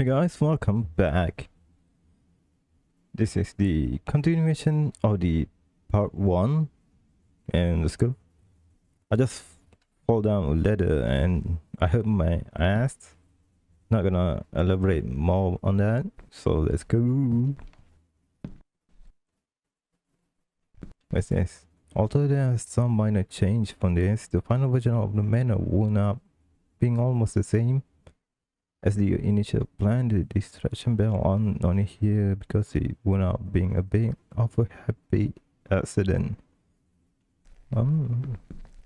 Hey guys, welcome back. This is the continuation of the part 1, and let's go. I just fall down a ladder and I hurt my ass. Not gonna elaborate more on that, so let's go. What's this? Although there is some minor change from this, the final version of the manor wound up being almost the same as the initial plan. The distraction bell on only here because it wound up being a bit of a happy accident.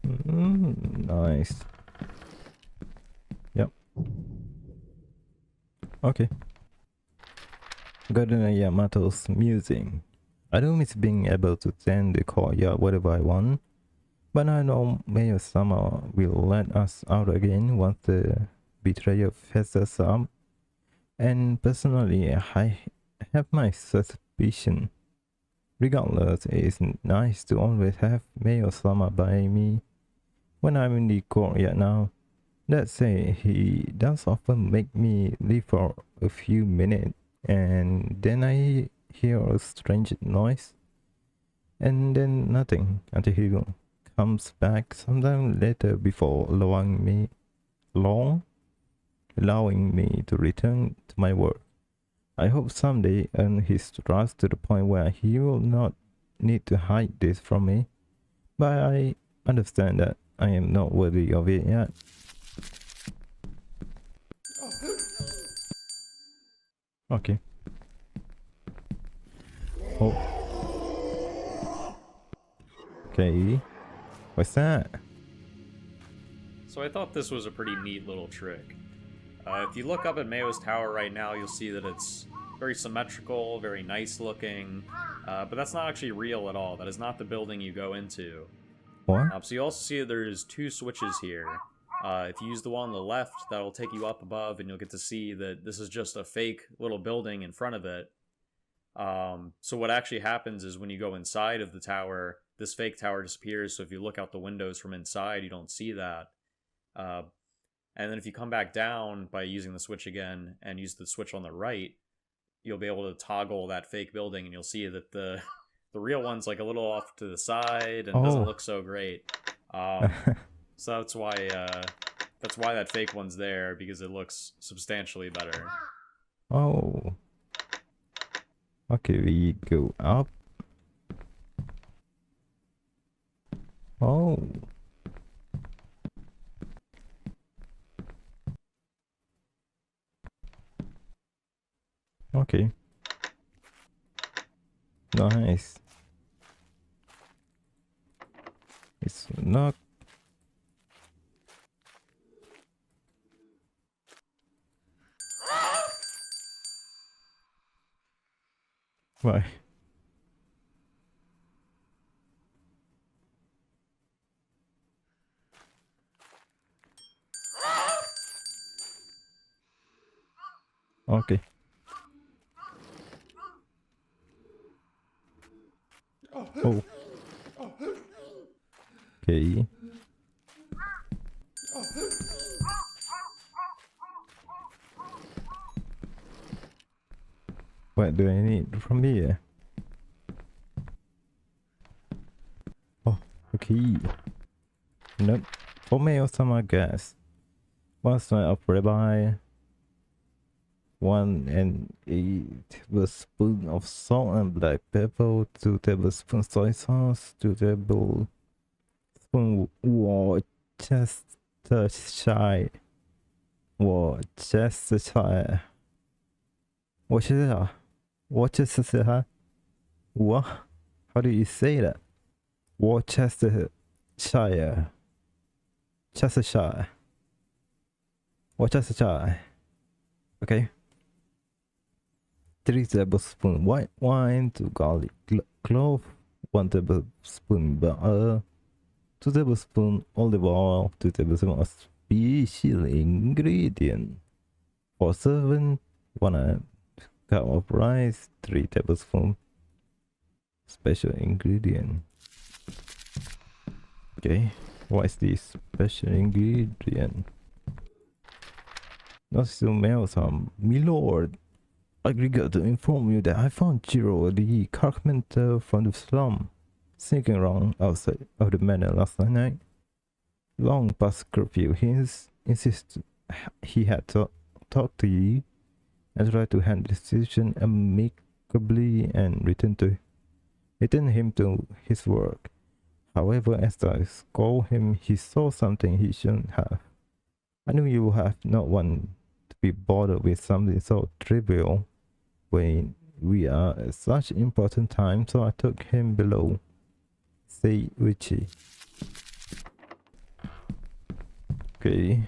Nice. Yep. Okay. Gardener Yamato's musing. I don't miss being able to tend the courtyard whatever I want, but I know Mayor Summer will let us out again once the betrayer fessed up, and personally I have my suspicion. Regardless, it's nice to always have Mayor Summer by me when I'm in the courtyard now. That said, he does often make me leave for a few minutes, and then I hear a strange noise, and then nothing until he comes back sometime later before allowing me to return to my work. I hope someday earn his trust to the point where he will not need to hide this from me, but I understand that I am not worthy of it yet. Okay. Oh. Okay. What's that? So I thought this was a pretty neat little trick. If you look up at Mayo's tower right now, you'll see that it's very symmetrical, very nice looking, but that's not actually real at all. That is not the building you go into. What? So you also see that there's two switches here. If you use the one on the left, that'll take you up above, and you'll get to see that this is just a fake little building in front of it. So what actually happens is when you go inside of the tower, this fake tower disappears, so if you look out the windows from inside, you don't see that. And then if you come back down by using the switch again and use the switch on the right, you'll be able to toggle that fake building, and you'll see that the real one's like a little off to the side and doesn't look so great. So that's why that fake one's there, because it looks substantially better. Oh. Okay, we go up. Oh. Okay. Nice. It's not. Why? Okay. Oh. Okay. What do I need from here? Oh, okay. Nope. For me or some gas. 1 slice of ribeye. 1 tablespoon of salt and black pepper. 2 tablespoons soy sauce. 2 tablespoons Worcestershire. Worcestershire. Worcestershire. What? How do you say that? Worcestershire. Chestershire. Worcestershire. Okay. 3 tablespoons white wine, 2 garlic clove, 1 tablespoon butter, 2 tablespoons olive oil, 2 tablespoons of special ingredient. For serving, 1 cup of rice, 3 tablespoons special ingredient. Okay, what is this special ingredient? Not to mail some, milord. I regret to inform you that I found Jiro the carpenter from the slum, sneaking around outside of the manor last night. Long past curfew, he insisted he had talked to you and tried to handle the situation amicably and return him to his work. However, as I called him, he saw something he shouldn't have. I knew you have not want to be bothered with something so trivial when we are at such important time, so I took him below. Say Richie. Okay.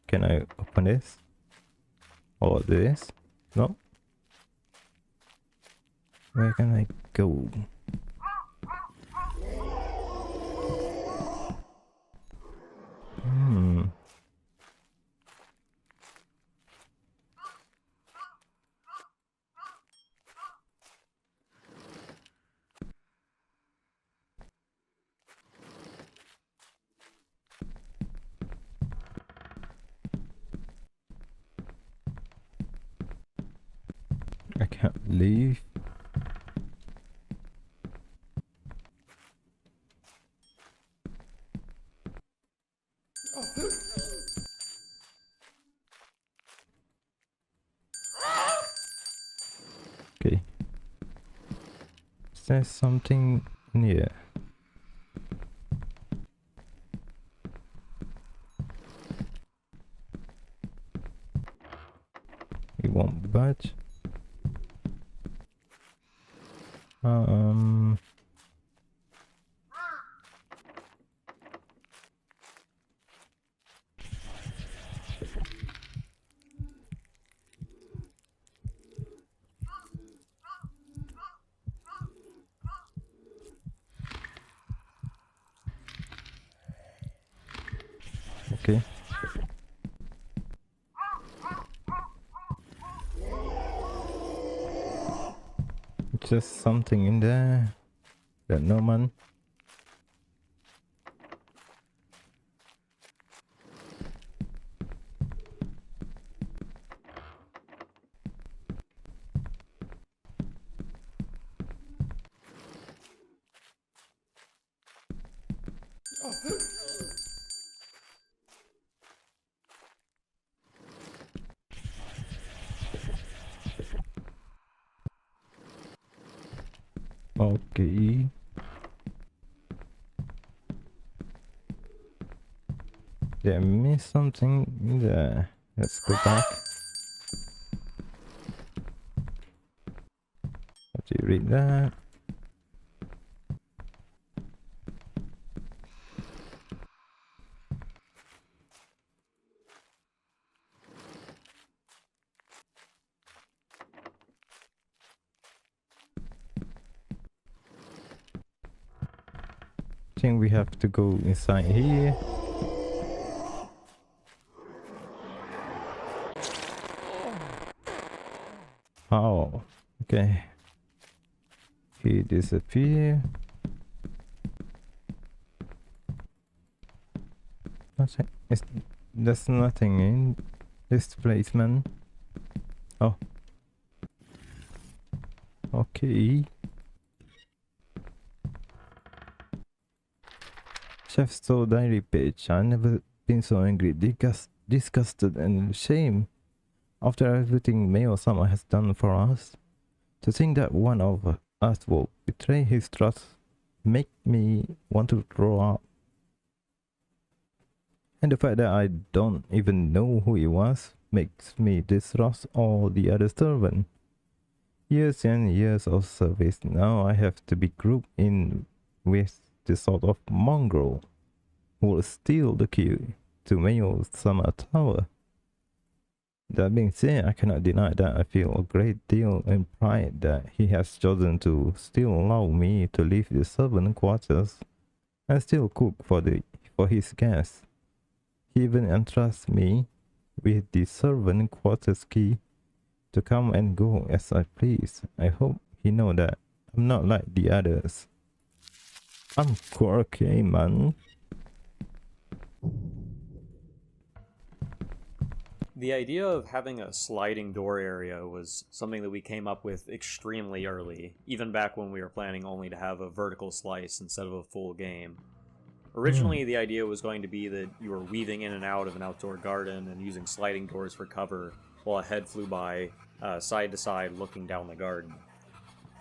Can I open this? Or this? No? Where can I go? I can't leave. Okay. Is there something near? It won't budge. Okay. Just something in there. That no man. Okay. There missed something in there. Let's go back. Have to read that. I think we have to go inside here. Oh, okay. He disappeared. There's nothing in this place, man. Oh. Okay. Chef's so diary page. I've never been so angry, disgusted and ashamed after everything Mayo-sama has done for us. To think that one of us will betray his trust make me want to throw up. And the fact that I don't even know who he was makes me distrust all the other servants. Years and years of service, now I have to be grouped in with this sort of mongrel who will steal the key to Mayo-sama Tower. That being said, I cannot deny that I feel a great deal in pride that he has chosen to still allow me to leave the servant quarters and still cook for his guests. He even entrusts me with the servant quarters key to come and go as I please. I hope he knows that I'm not like the others. I'm quirky, man. The idea of having a sliding door area was something that we came up with extremely early, even back when we were planning only to have a vertical slice instead of a full game. Originally, the idea was going to be that you were weaving in and out of an outdoor garden and using sliding doors for cover while a head flew by, side to side, looking down the garden.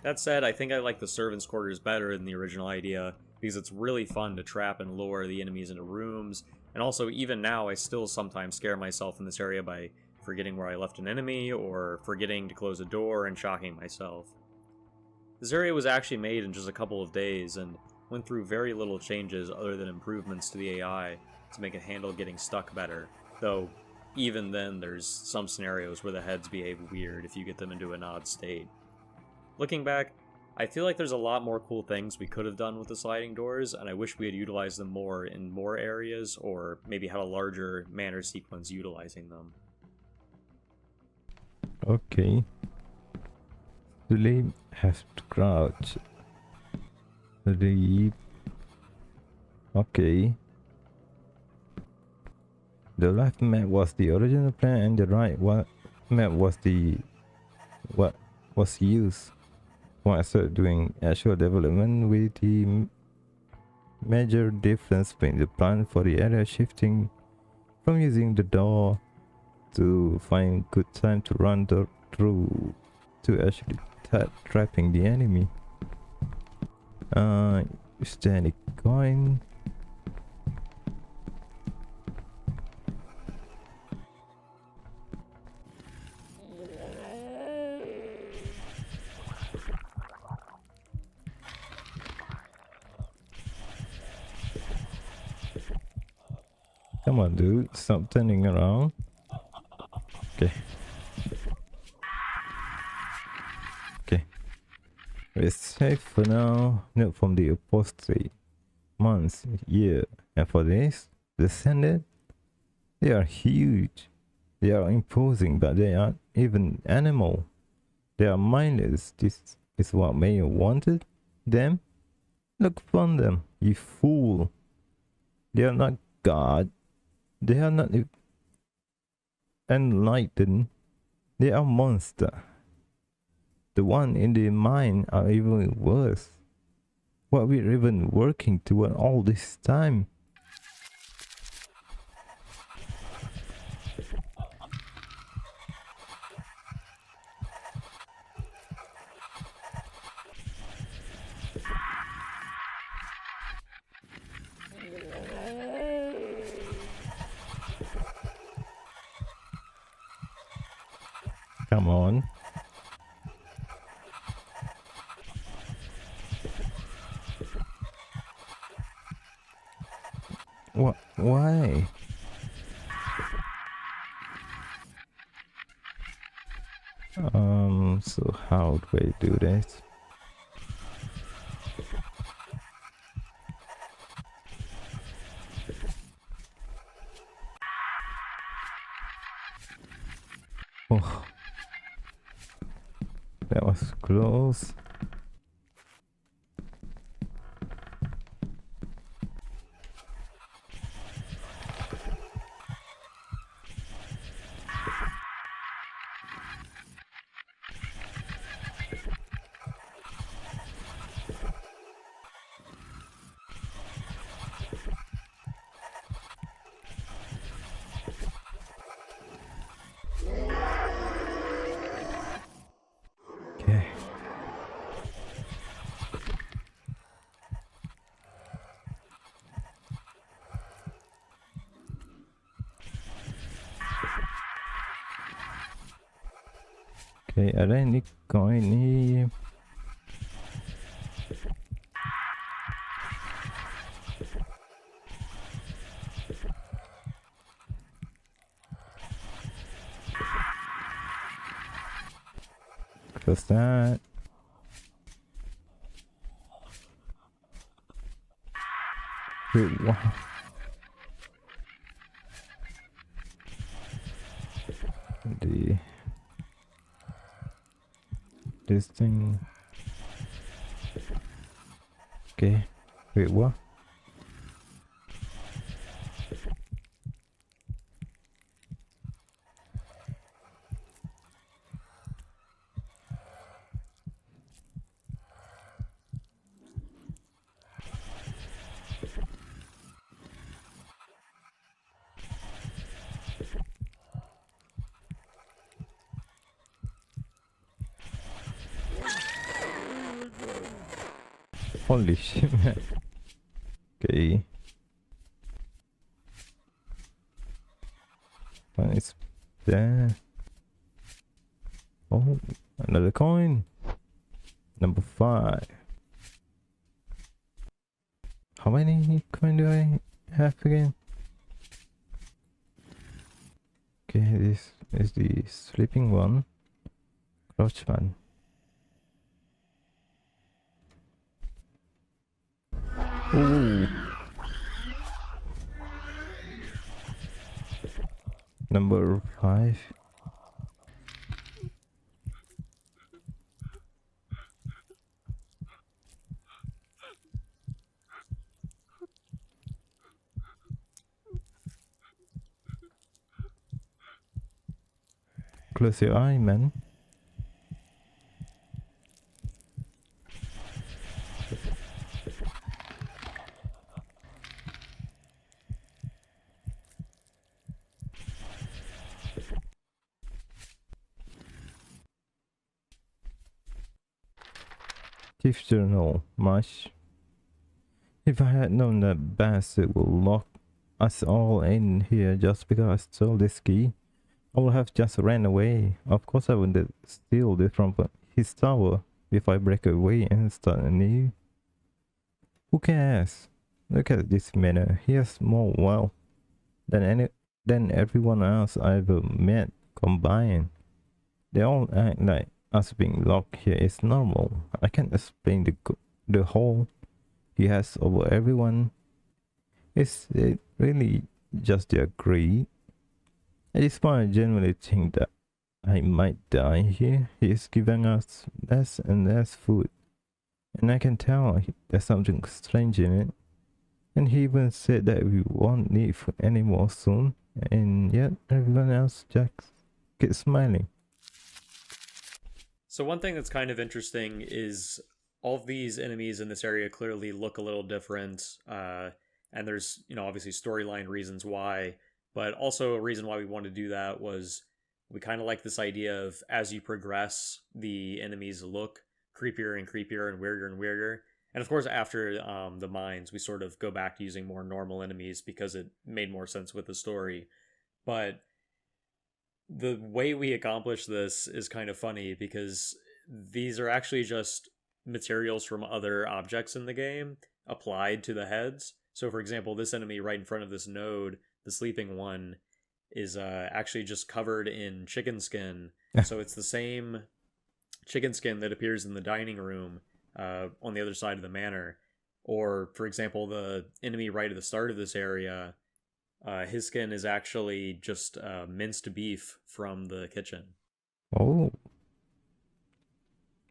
That said, I think I like the servants' quarters better than the original idea, because it's really fun to trap and lure the enemies into rooms, and also even now I still sometimes scare myself in this area by forgetting where I left an enemy, or forgetting to close a door and shocking myself. This area was actually made in just a couple of days, and went through very little changes other than improvements to the AI to make it handle getting stuck better, though even then there's some scenarios where the heads behave weird if you get them into an odd state. Looking back, I feel like there's a lot more cool things we could have done with the sliding doors, and I wish we had utilized them more in more areas, or maybe had a larger manner sequence utilizing them. Okay. Sleep has to crouch. Sleep. Okay. The left map was the original plan, and the right map was what was used. When I started doing actual development, with the major difference between the plan for the area shifting from using the door to find good time to run through to actually trapping the enemy. Is there any coin? Come on, dude, stop turning around. Okay. Okay. We're safe for now. Note from the apostate. Months, year. And for this, descendant, they are huge. They are imposing, but they aren't even animal. They are mindless. This is what Mayor wanted them. Look upon them, you fool. They are not God. They are not enlightened. They are monster. The one in the mind are even worse. What we're even working toward all this time. Come on. What? Why? So how do I do this? Oh. That was close. Okay. Okay, ada any coin here? Close that. Wait, wow. This thing. Okay. Wait, what? Holy shit, man. Okay. One is there. Oh, another coin. Number 5. How many coin do I have again? Okay, this is the sleeping one. Crouch one. Ooh. Number 5. Close your eye, man. Chief Journal, Marsh. If I had known that bastard would lock us all in here just because I stole this key, I would have just ran away. Of course I wouldn't steal this from his tower if I break away and start anew. Who cares? Look at this manor. He has more wealth than everyone else I ever met combined. They all act like us being locked here is normal. I can't explain the hold he has over everyone. Is it really just their greed? At this point, I genuinely think that I might die here. He is giving us less and less food, and I can tell there's something strange in it. And he even said that we won't need food anymore soon, and yet everyone else just keeps smiling. So one thing that's kind of interesting is all of these enemies in this area clearly look a little different, and there's, you know, obviously storyline reasons why, but also a reason why we wanted to do that was we kind of like this idea of as you progress, the enemies look creepier and creepier and weirder and weirder. And of course, after the mines, we sort of go back to using more normal enemies because it made more sense with the story. But the way we accomplish this is kind of funny because these are actually just materials from other objects in the game applied to the heads. So for example, this enemy right in front of this node, the sleeping one, is actually just covered in chicken skin. So it's the same chicken skin that appears in the dining room on the other side of the manor. Or for example, the enemy right at the start of this area, his skin is actually just minced beef from the kitchen. Oh,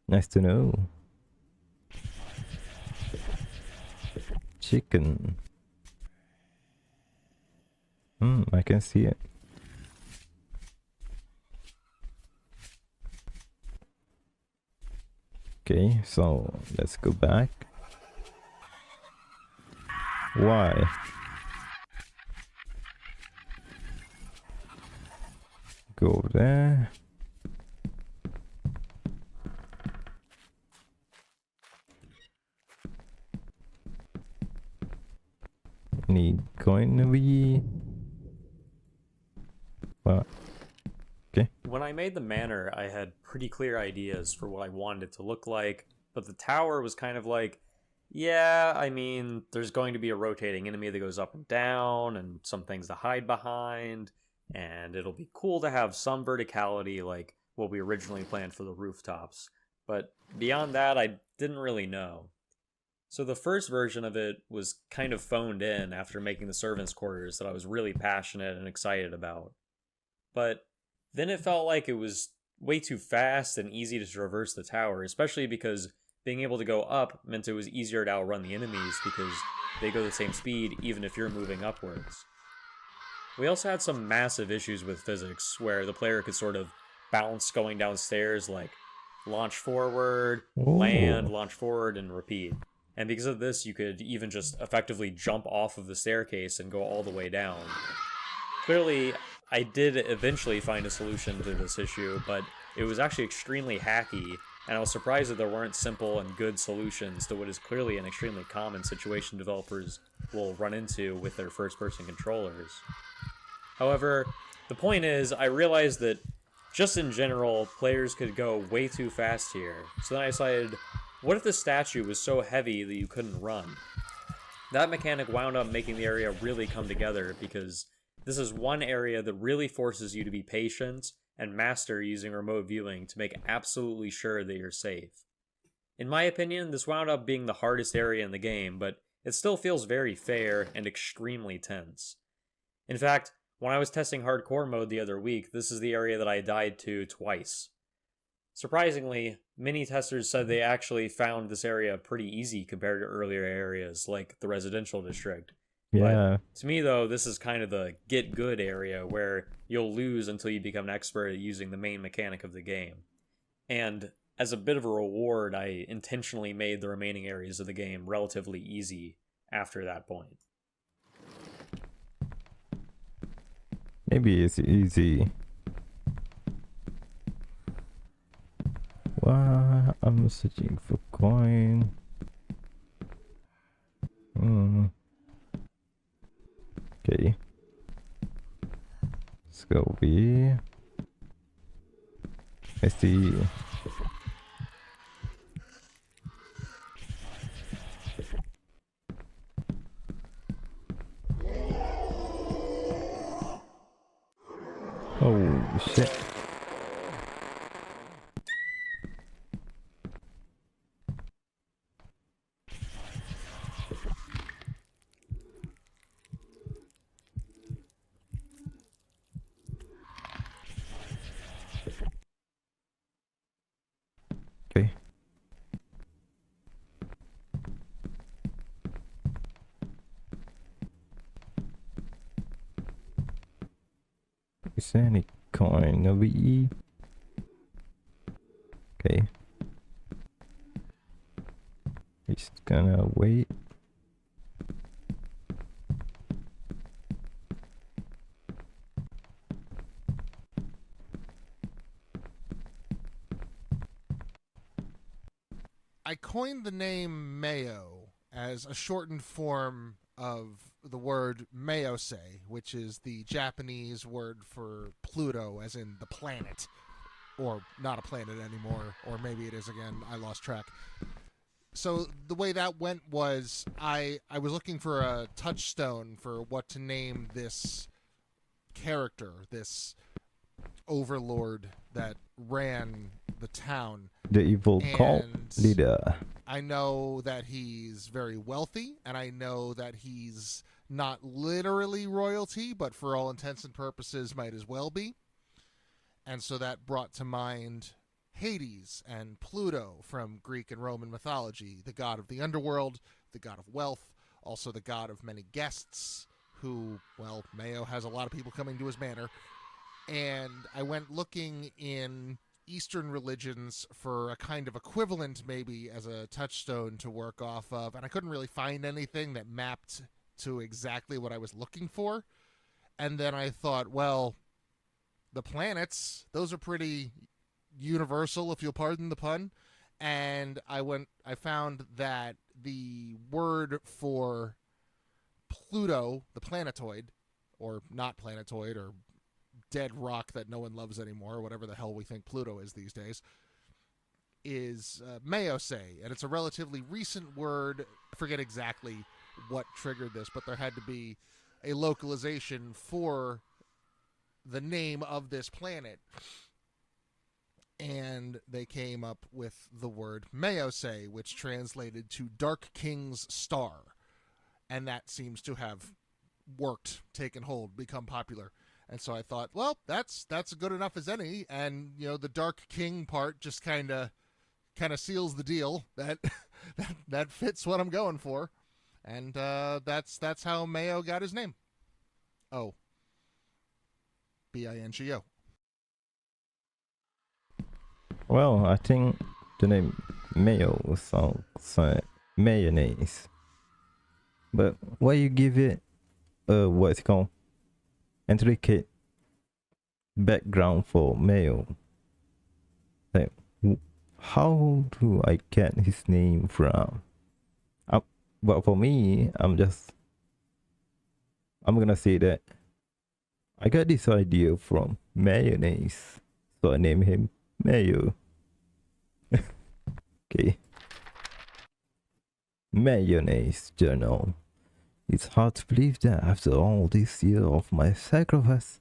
nice to know. Chicken. I can see it. Okay, so let's go back. Why? Go there. Need going to be. What? Okay. When I made the manor, I had pretty clear ideas for what I wanted it to look like, but the tower was kind of like, yeah, I mean, there's going to be a rotating enemy that goes up and down, and some things to hide behind, and it'll be cool to have some verticality like what we originally planned for the rooftops. But beyond that, I didn't really know. So the first version of it was kind of phoned in after making the servants' quarters that I was really passionate and excited about. But then it felt like it was way too fast and easy to traverse the tower, especially because being able to go up meant it was easier to outrun the enemies because they go the same speed even if you're moving upwards. We also had some massive issues with physics where the player could sort of bounce going downstairs, like launch forward, land, launch forward, and repeat. And because of this, you could even just effectively jump off of the staircase and go all the way down. Clearly, I did eventually find a solution to this issue, but it was actually extremely hacky, and I was surprised that there weren't simple and good solutions to what is clearly an extremely common situation developers will run into with their first-person controllers. However, the point is, I realized that just in general, players could go way too fast here, so then I decided, what if the statue was so heavy that you couldn't run? That mechanic wound up making the area really come together, because this is one area that really forces you to be patient and master using remote viewing to make absolutely sure that you're safe. In my opinion, this wound up being the hardest area in the game, but it still feels very fair and extremely tense. In fact, when I was testing hardcore mode the other week, this is the area that I died to twice. Surprisingly, many testers said they actually found this area pretty easy compared to earlier areas like the residential district. Yeah. But to me, though, this is kind of the get good area where you'll lose until you become an expert at using the main mechanic of the game. And as a bit of a reward, I intentionally made the remaining areas of the game relatively easy after that point. Maybe it's easy. Wow, I'm searching for coin. Okay. Let's go over here. I see. Oh shit. Okay. Is there any coin over here? Okay. Just gonna wait. I coined the name Mayo as a shortened form of the word Mayose, which is the Japanese word for Pluto, as in the planet. Or not a planet anymore, or maybe it is again, I lost track. So the way that went was I was looking for a touchstone for what to name this character, this overlord that ran the town. The evil cult leader. I know that he's very wealthy, and I know that he's not literally royalty, but for all intents and purposes might as well be. And so that brought to mind Hades and Pluto from Greek and Roman mythology, the god of the underworld, the god of wealth, also the god of many guests, who, well, Mayo has a lot of people coming to his manor. And I went looking in Eastern religions for a kind of equivalent, maybe, as a touchstone to work off of, and I couldn't really find anything that mapped to exactly what I was looking for. And then I thought, well, the planets, those are pretty universal, if you'll pardon the pun. And I found that the word for Pluto, the planetoid, or not planetoid, or dead rock that no one loves anymore, or whatever the hell we think Pluto is these days, is Mayose, and it's a relatively recent word. I forget exactly what triggered this, but there had to be a localization for the name of this planet, and they came up with the word Mayose, which translated to Dark King's Star, and that seems to have worked, taken hold, become popular. And so I thought, well, that's good enough as any, and you know, the Dark King part just kind of seals the deal. That fits what I'm going for, and that's how Mayo got his name. Oh, Bingo. Well, I think the name Mayo sounds like mayonnaise, but why you give it what's it called? Intricate background for Mayo. Like, How do I get his name from? Well, for me, I'm gonna say that I got this idea from mayonnaise, so I named him Mayo. Okay. Mayonnaise Journal. It's hard to believe that after all this year of my sacrifice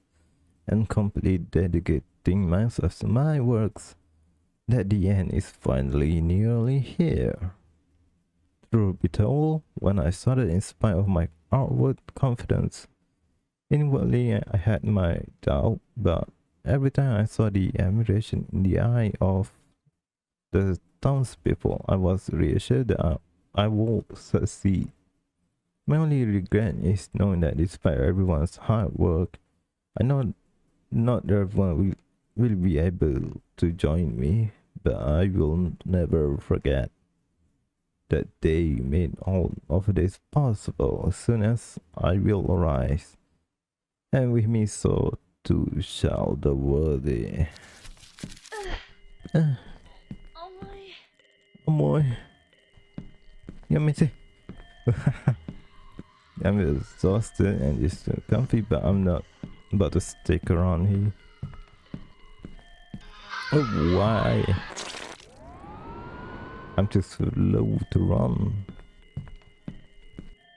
and complete dedicating myself to my works, that the end is finally nearly here. Truth be told, when I started, in spite of my outward confidence, inwardly I had my doubt, but every time I saw the admiration in the eye of the townspeople, I was reassured that I will succeed. My only regret is knowing that despite everyone's hard work, I know not everyone will be able to join me, but I will never forget that they made all of this possible. As soon as I will arise, and with me so too shall the worthy. Amoy. Yeah, me too. I'm exhausted and just comfy, but I'm not about to stick around here. Oh, why? I'm too slow to run.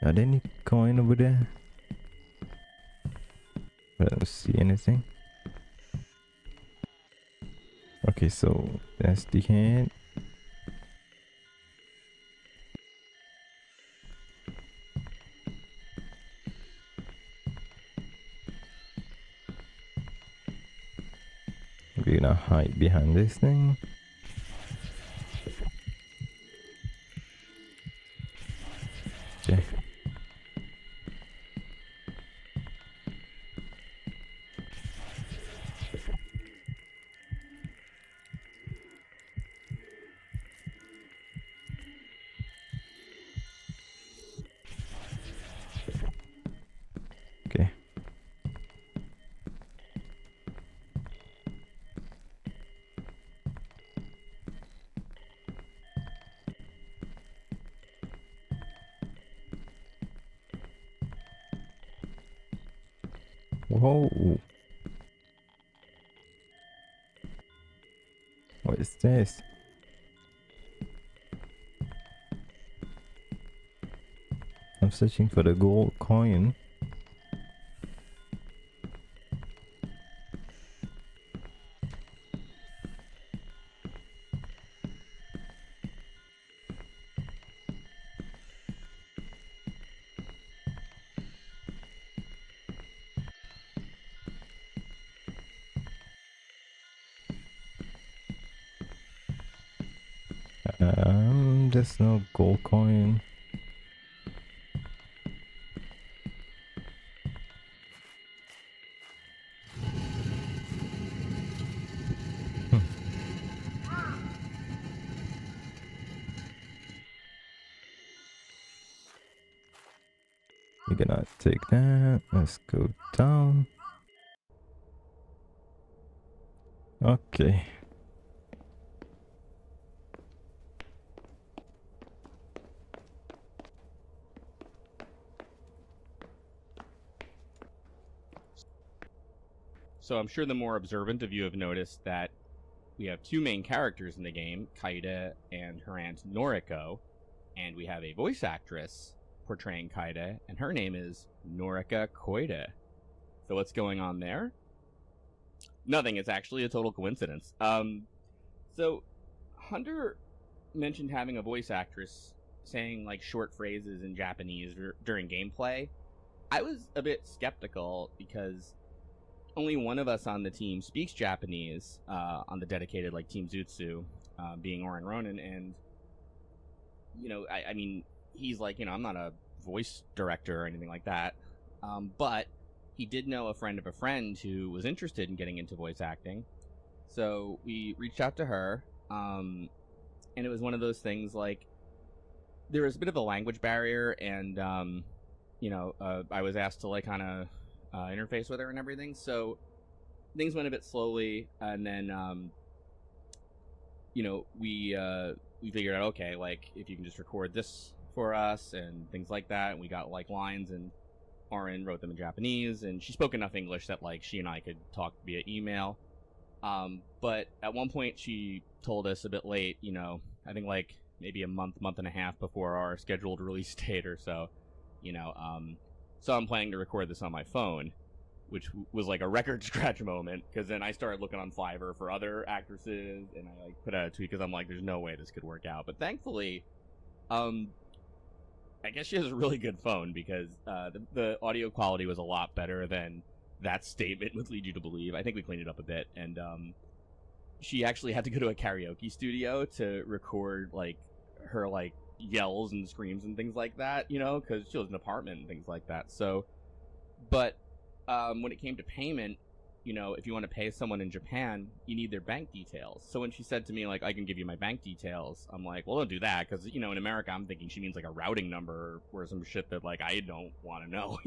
Are there any coin over there? I don't see anything. Okay, so that's the head. We're gonna hide behind this thing. Okay. Okay. Whoa. What is this? I'm searching for the gold coin. There's no gold coin. We're gonna take that. Let's go down. Okay. So I'm sure the more observant of you have noticed that we have two main characters in the game, Kaide and her aunt Noriko, and we have a voice actress portraying Kaide, and her name is Norika Koide. So what's going on there? Nothing. It's actually a total coincidence. So Hunter mentioned having a voice actress saying like short phrases in Japanese during gameplay. I was a bit skeptical because only one of us on the team speaks Japanese on the dedicated like Team Zutsu, being Oren Ronan, and you know, I mean, he's like, you know, I'm not a voice director or anything like that, but he did know a friend of a friend who was interested in getting into voice acting, so we reached out to her, and it was one of those things like there was a bit of a language barrier, and you know, I was asked to like kind of interface with her and everything, so things went a bit slowly, and then we figured out, okay, like if you can just record this for us and things like that, and we got like lines, and Auren wrote them in Japanese, and she spoke enough English that like she and I could talk via email. But at one point she told us a bit late, I think like maybe a month and a half before our scheduled release date or so, so I'm planning to record this on my phone, which was like a record scratch moment, because then I started looking on Fiverr for other actresses, and I like put out a tweet because I'm like, there's no way this could work out. But thankfully, I guess she has a really good phone, because the audio quality was a lot better than that statement would lead you to believe. I think we cleaned it up a bit, and she actually had to go to a karaoke studio to record like her like yells and screams and things like that, because she was in an apartment and things like that. So, but when it came to payment, if you want to pay someone in Japan, you need their bank details. So when she said to me, like, I can give you my bank details, I'm like, well, don't do that, because, in America, I'm thinking she means, like, a routing number or some shit that, like, I don't want to know,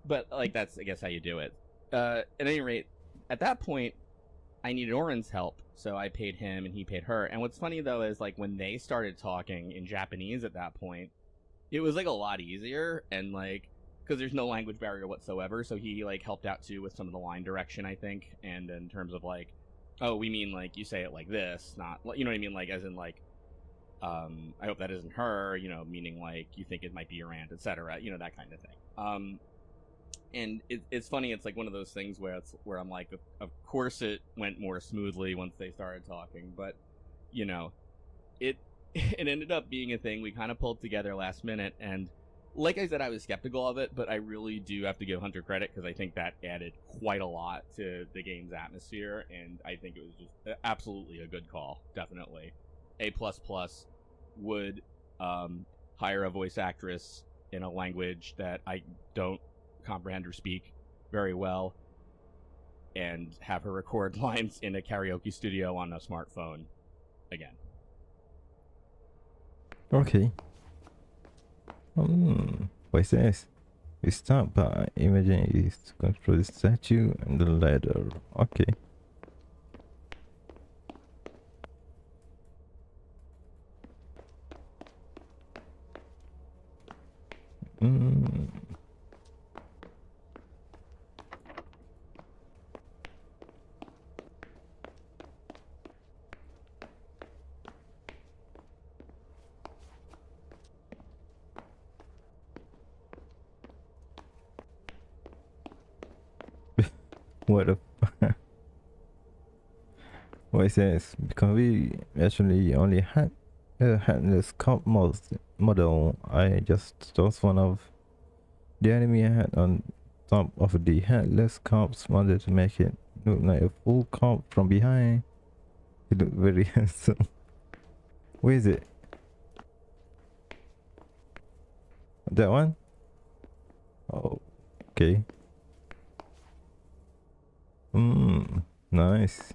But, like, that's, I guess, how you do it. At any rate, at that point, I needed Auren's help, so I paid him and he paid her. And what's funny, though, is, like, when they started talking in Japanese at that point, it was, like, a lot easier, and, like, because there's no language barrier whatsoever, so he like helped out too with some of the line direction, I think, and in terms of like, oh, we mean like you say it like this, not, what I mean, like as in like, I hope that isn't her, meaning like you think it might be your aunt, etc., that kind of thing. And it's funny, it's like one of those things where I'm like, of course it went more smoothly once they started talking, but it ended up being a thing we kind of pulled together last minute. And like I said, I was skeptical of it, but I really do have to give Hunter credit, because I think that added quite a lot to the game's atmosphere, and I think it was just absolutely a good call. Definitely. A++ would hire a voice actress in a language that I don't comprehend or speak very well, and have her record lines in a karaoke studio on a smartphone again. Okay. What's this? We start by imagining is to control the statue and the ladder. Okay. What the what is this? Because we actually only had a headless cop model, I just chose one of the enemy I had on top of the headless cops, wanted to make it look like a full cop from behind. It looked very handsome. Where is it? That one? Oh, okay. Nice.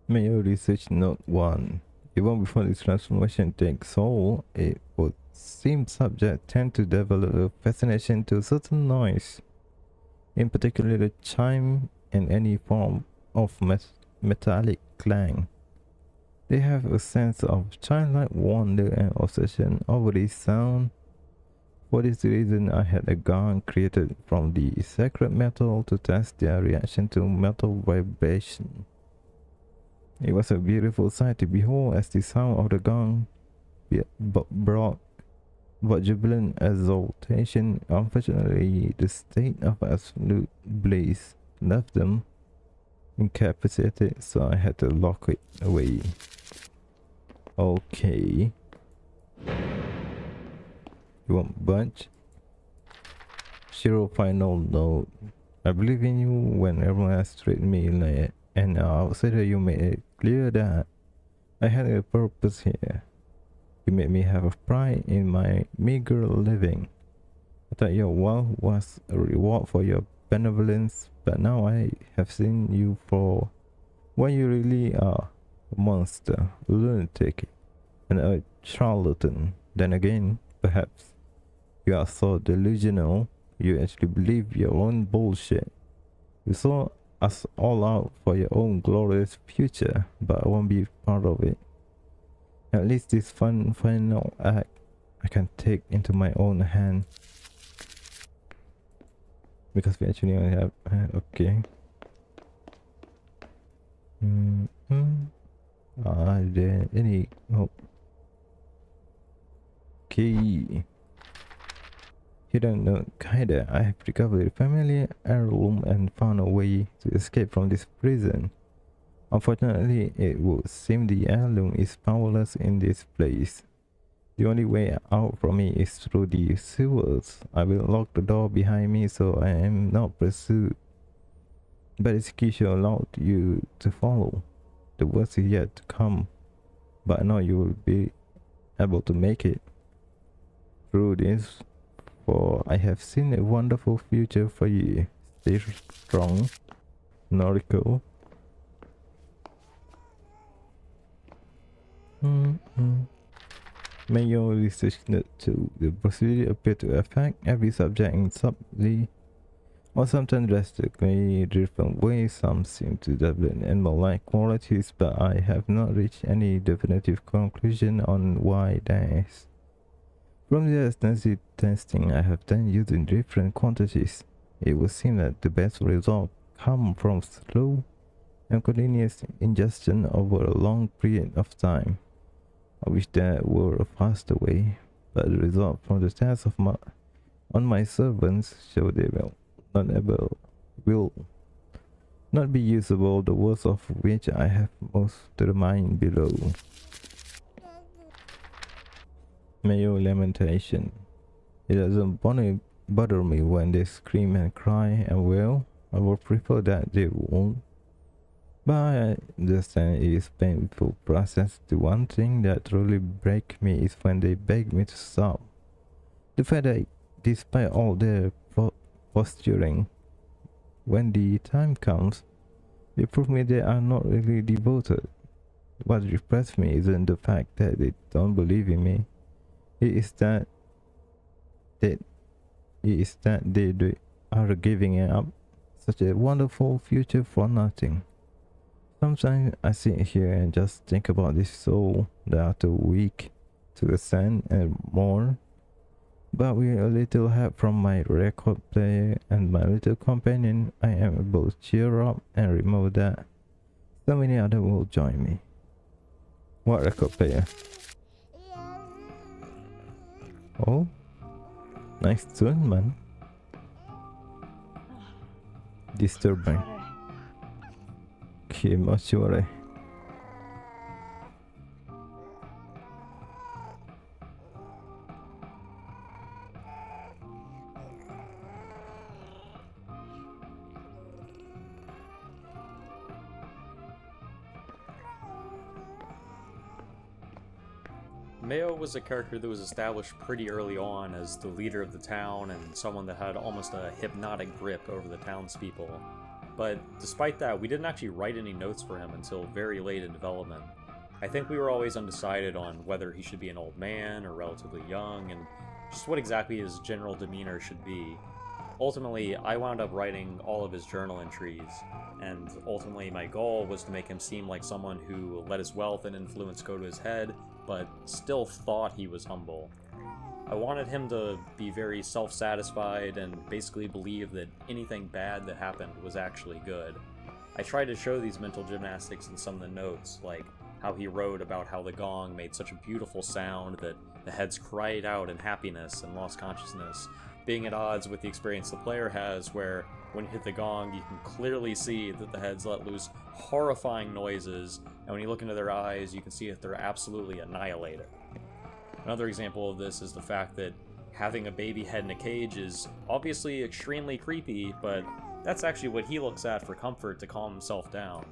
Mayor Research Note 1. Even before this transformation takes hold, it would seem subject tend to develop a fascination to certain noise, in particular the chime and any form of metallic clang. They have a sense of childlike wonder and obsession over this sound. For this reason, I had a gun created from the sacred metal to test their reaction to metal vibration. It was a beautiful sight to behold, as the sound of the gun brought jubilant exultation. Unfortunately, the state of absolute bliss left them incapacitated, so I had to lock it away. Okay. You want bunch? Shiro final note. I believe in you when everyone else treated me like an outsider. You made it clear that I had a purpose here. You made me have a pride in my meager living. I thought your wealth was a reward for your benevolence, but now I have seen you for what you really are. A monster, a lunatic, and a charlatan. Then again, perhaps you are so delusional, you actually believe your own bullshit. You saw us all out for your own glorious future, but I won't be part of it. At least this fun final act I can take into my own hand. Because we actually only have... okay. Are there any... oh. Okay. Hidden note, Kaida, I have recovered a family heirloom and found a way to escape from this prison. Unfortunately, it would seem the heirloom is powerless in this place. The only way out from me is through the sewers. I will lock the door behind me so I am not pursued. But execution allowed you to follow. The worst is yet to come, but I know you will be able to make it through this, for I have seen a wonderful future for you. Stay strong, Noriko. Mayo research note 2. The procedure appears to affect every subject in subtly or sometimes drastically different ways. Some seem to develop animal-like qualities, but I have not reached any definitive conclusion on why that is. From the extensive testing I have done using different quantities, it would seem that the best results come from slow and continuous ingestion over a long period of time. I wish there were a faster way, but the result from the tests of on my servants show they will not be usable, the worst of which I have most determined below. Mayo lamentation. It doesn't bother me when they scream and cry, and well, I would prefer that they won't. But I understand it is a painful process. The one thing that truly breaks me is when they beg me to stop. The fact that despite all their posturing, when the time comes, they prove me they are not really devoted. What depresses me isn't the fact that they don't believe in me. It is that they are giving up such a wonderful future for nothing. Sometimes I sit here and just think about this soul that are too weak to ascend and more. But with a little help from my record player and my little companion, I am able to cheer up and remember that so many others will join me. What record player? Oh, nice tune, man. Disturbing. Kimachiore. Mayo was a character that was established pretty early on as the leader of the town and someone that had almost a hypnotic grip over the townspeople. But despite that, we didn't actually write any notes for him until very late in development. I think we were always undecided on whether he should be an old man or relatively young, and just what exactly his general demeanor should be. Ultimately, I wound up writing all of his journal entries, and ultimately my goal was to make him seem like someone who let his wealth and influence go to his head, but still thought he was humble. I wanted him to be very self-satisfied and basically believe that anything bad that happened was actually good. I tried to show these mental gymnastics in some of the notes, like how he wrote about how the gong made such a beautiful sound that the heads cried out in happiness and lost consciousness, being at odds with the experience the player has where when you hit the gong you can clearly see that the heads let loose horrifying noises, and when you look into their eyes you can see that they're absolutely annihilated. Another example of this is the fact that having a baby head in a cage is obviously extremely creepy, but that's actually what he looks at for comfort to calm himself down.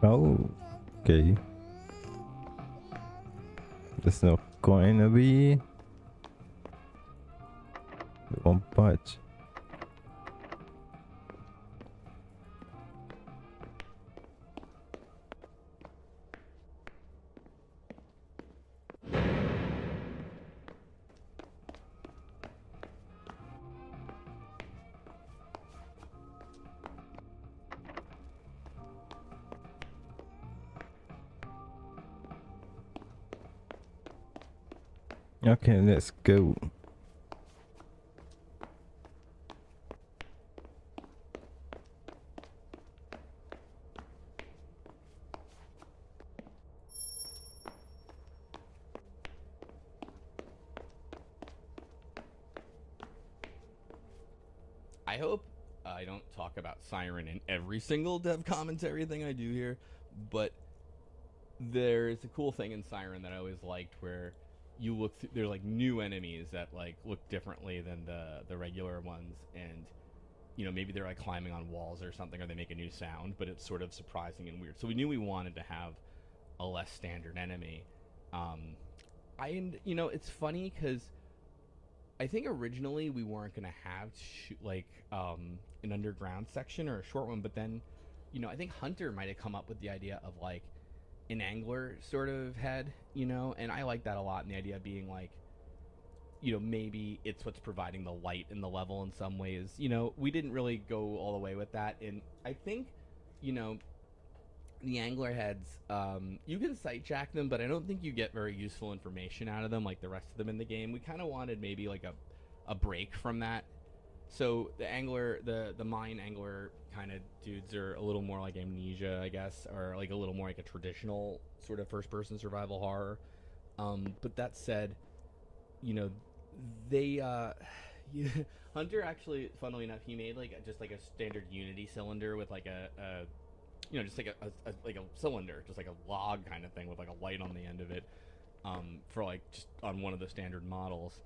Oh, okay. There's no going to be one punch. Okay, let's go. I hope I don't talk about Siren in every single dev commentary thing I do here, but there's a cool thing in Siren that I always liked where you look through, they're like new enemies that like look differently than the regular ones, and you know, maybe they're like climbing on walls or something, or they make a new sound, but it's sort of surprising and weird. So we knew we wanted to have a less standard enemy. You know, it's funny because I think originally we weren't gonna have like an underground section or a short one, but then, you know, I think Hunter might have come up with the idea of like an angler sort of head, you know, and I like that a lot. And the idea being like, you know, maybe it's what's providing the light in the level in some ways. You know, we didn't really go all the way with that, and I think, you know, the angler heads, you can sight jack them, but I don't think you get very useful information out of them like the rest of them in the game. We kind of wanted maybe like a break from that. So the angler, the mine angler kind of dudes are a little more like Amnesia, I guess, or like a little more like a traditional sort of first-person survival horror. But that said, you know, they Hunter actually, funnily enough, he made like just like a standard Unity cylinder with like a you know, just like a cylinder, just like a log kind of thing with like a light on the end of it, for like just on one of the standard models.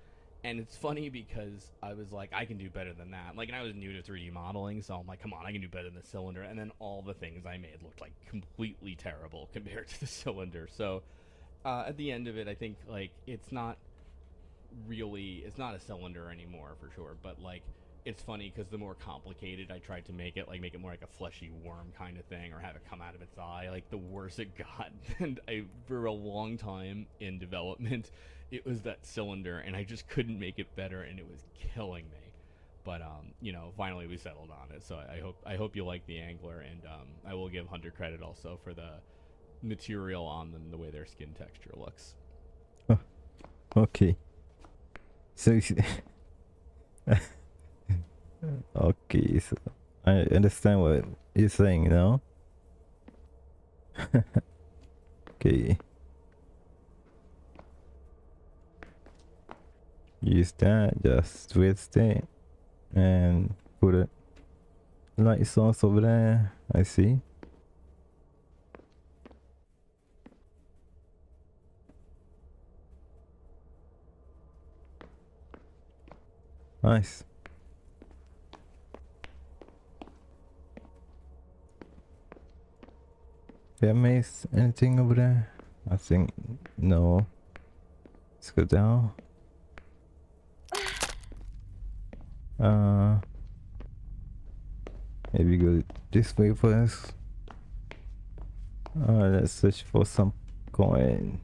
And it's funny because I was like, I can do better than that. Like, and I was new to 3D modeling, so I'm like, come on, I can do better than the cylinder. And then all the things I made looked like completely terrible compared to the cylinder. So at the end of it, I think like it's not a cylinder anymore for sure. But like, it's funny because the more complicated I tried to make it more like a fleshy worm kind of thing, or have it come out of its eye, like the worse it got. And for a long time in development, it was that cylinder, and I just couldn't make it better, and it was killing me. But you know, finally we settled on it. So I hope you like the angler, and I will give Hunter credit also for the material on them, the way their skin texture looks. Oh, okay. So okay, so I understand what you're saying now. Okay. Use that, just twist it and put a light source over there. I see. Nice. Did I miss anything over there? I think no. Let's go down. Maybe go this way first. Let's search for some coin.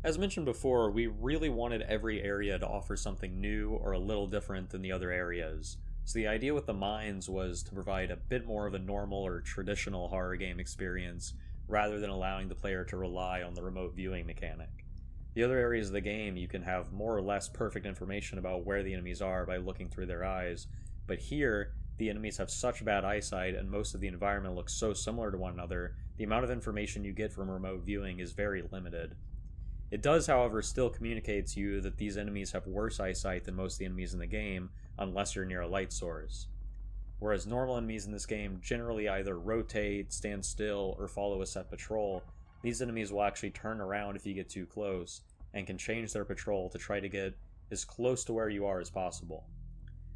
As mentioned before, we really wanted every area to offer something new or a little different than the other areas. So the idea with the mines was to provide a bit more of a normal or traditional horror game experience, rather than allowing the player to rely on the remote viewing mechanic. The other areas of the game, you can have more or less perfect information about where the enemies are by looking through their eyes, but here, the enemies have such bad eyesight and most of the environment looks so similar to one another, the amount of information you get from remote viewing is very limited. It does, however, still communicate to you that these enemies have worse eyesight than most of the enemies in the game, unless you're near a light source. Whereas normal enemies in this game generally either rotate, stand still, or follow a set patrol, these enemies will actually turn around if you get too close, and can change their patrol to try to get as close to where you are as possible.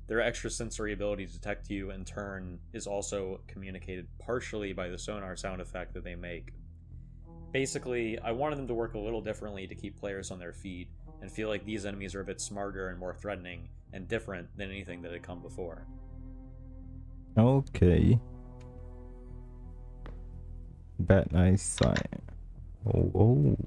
Their extrasensory ability to detect you and turn is also communicated partially by the sonar sound effect that they make. Basically, I wanted them to work a little differently to keep players on their feet, and feel like these enemies are a bit smarter and more threatening, and different than anything that had come before. Okay. Bad eyesight. Oh.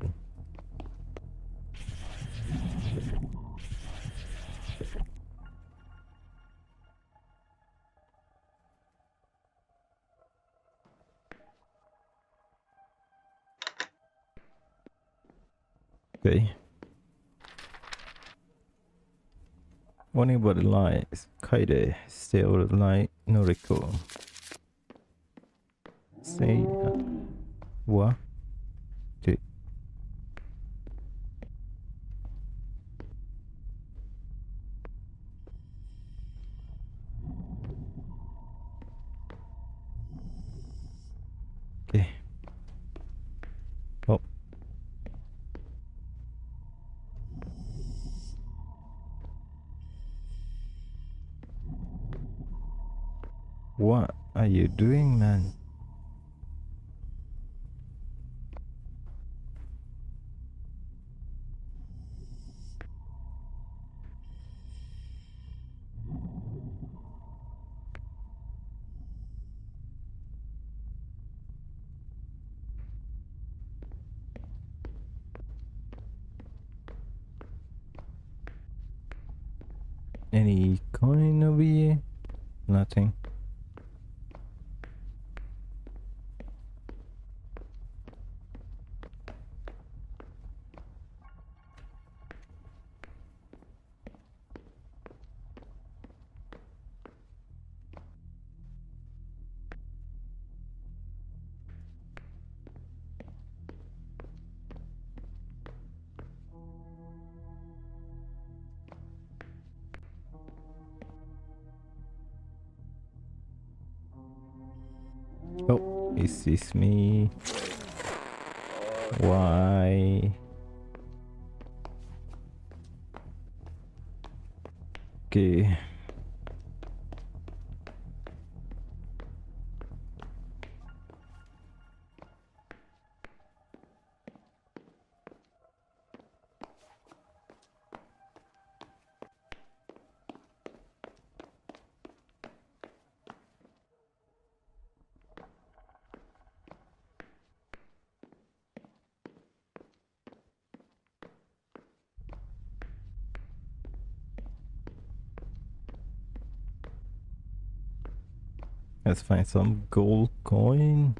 Okay. Warning about the lights. Kaide, stay out of the light. Noriko. Say what? Okay. Okay. Oh. What are you doing, man? Any coin over here? Nothing. Oh, is this me? Why? Okay. Let's find some gold coin.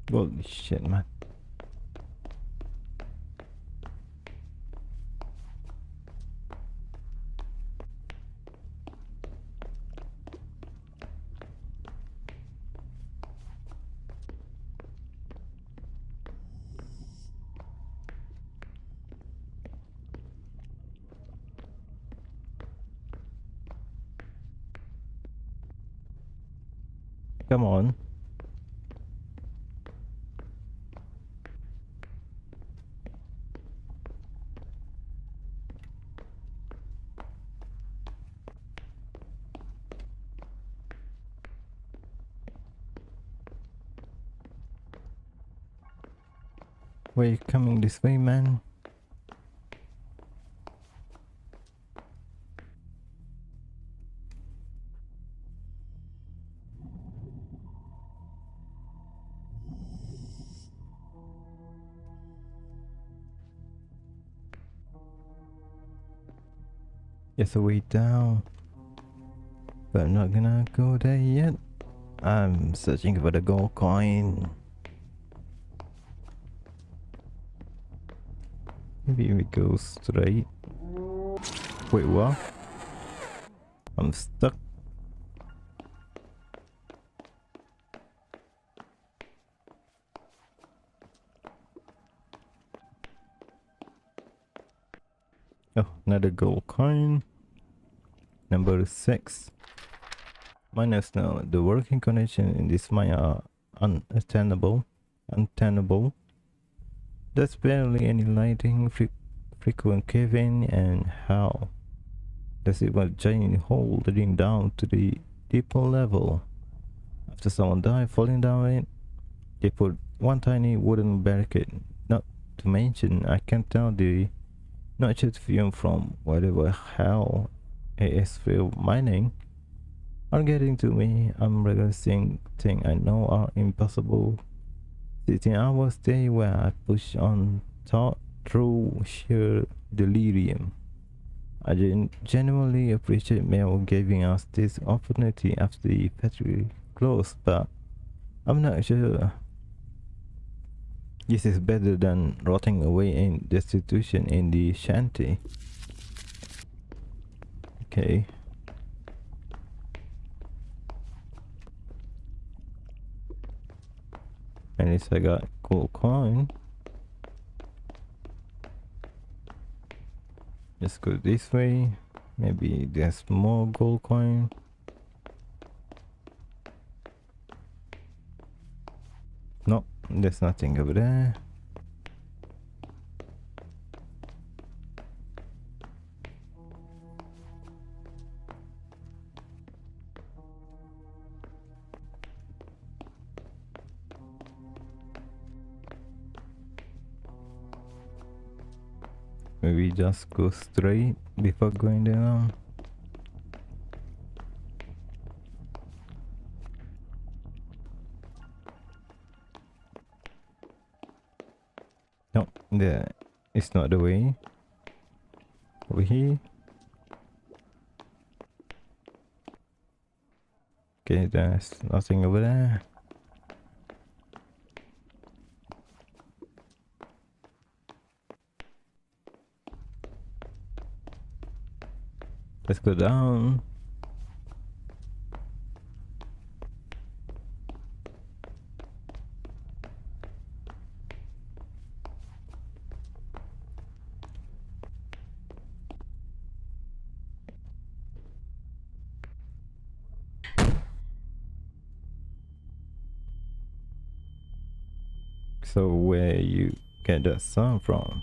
Holy shit, man. Come on. Where you coming this way, man? There's a way down, but I'm not gonna go there yet. I'm searching for the gold coin. Maybe we go straight. Wait, what? I'm stuck. Oh, another gold coin. Number 6. Minus now. The working conditions in this mine are untenable. There's barely any lighting, frequent caving, and how does it want giant hole leading down to the deeper level? After someone died falling down it, they put one tiny wooden barricade. Not to mention, I can tell the notched fume from whatever hell is field mining are getting to me. I'm realizing things I know are impossible. 16 hours day where I push on thought through sheer delirium. I genuinely appreciate Mel giving us this opportunity after the factory closed, but I'm not sure this is better than rotting away in destitution in the shanty. Okay. At least I got gold coin. Let's go this way. Maybe there's more gold coin. No, there's nothing over there. Maybe just go straight before going down. No, there. It's not the way. Over here. Okay, there's nothing over there. Let's go down. So where you get that sound from?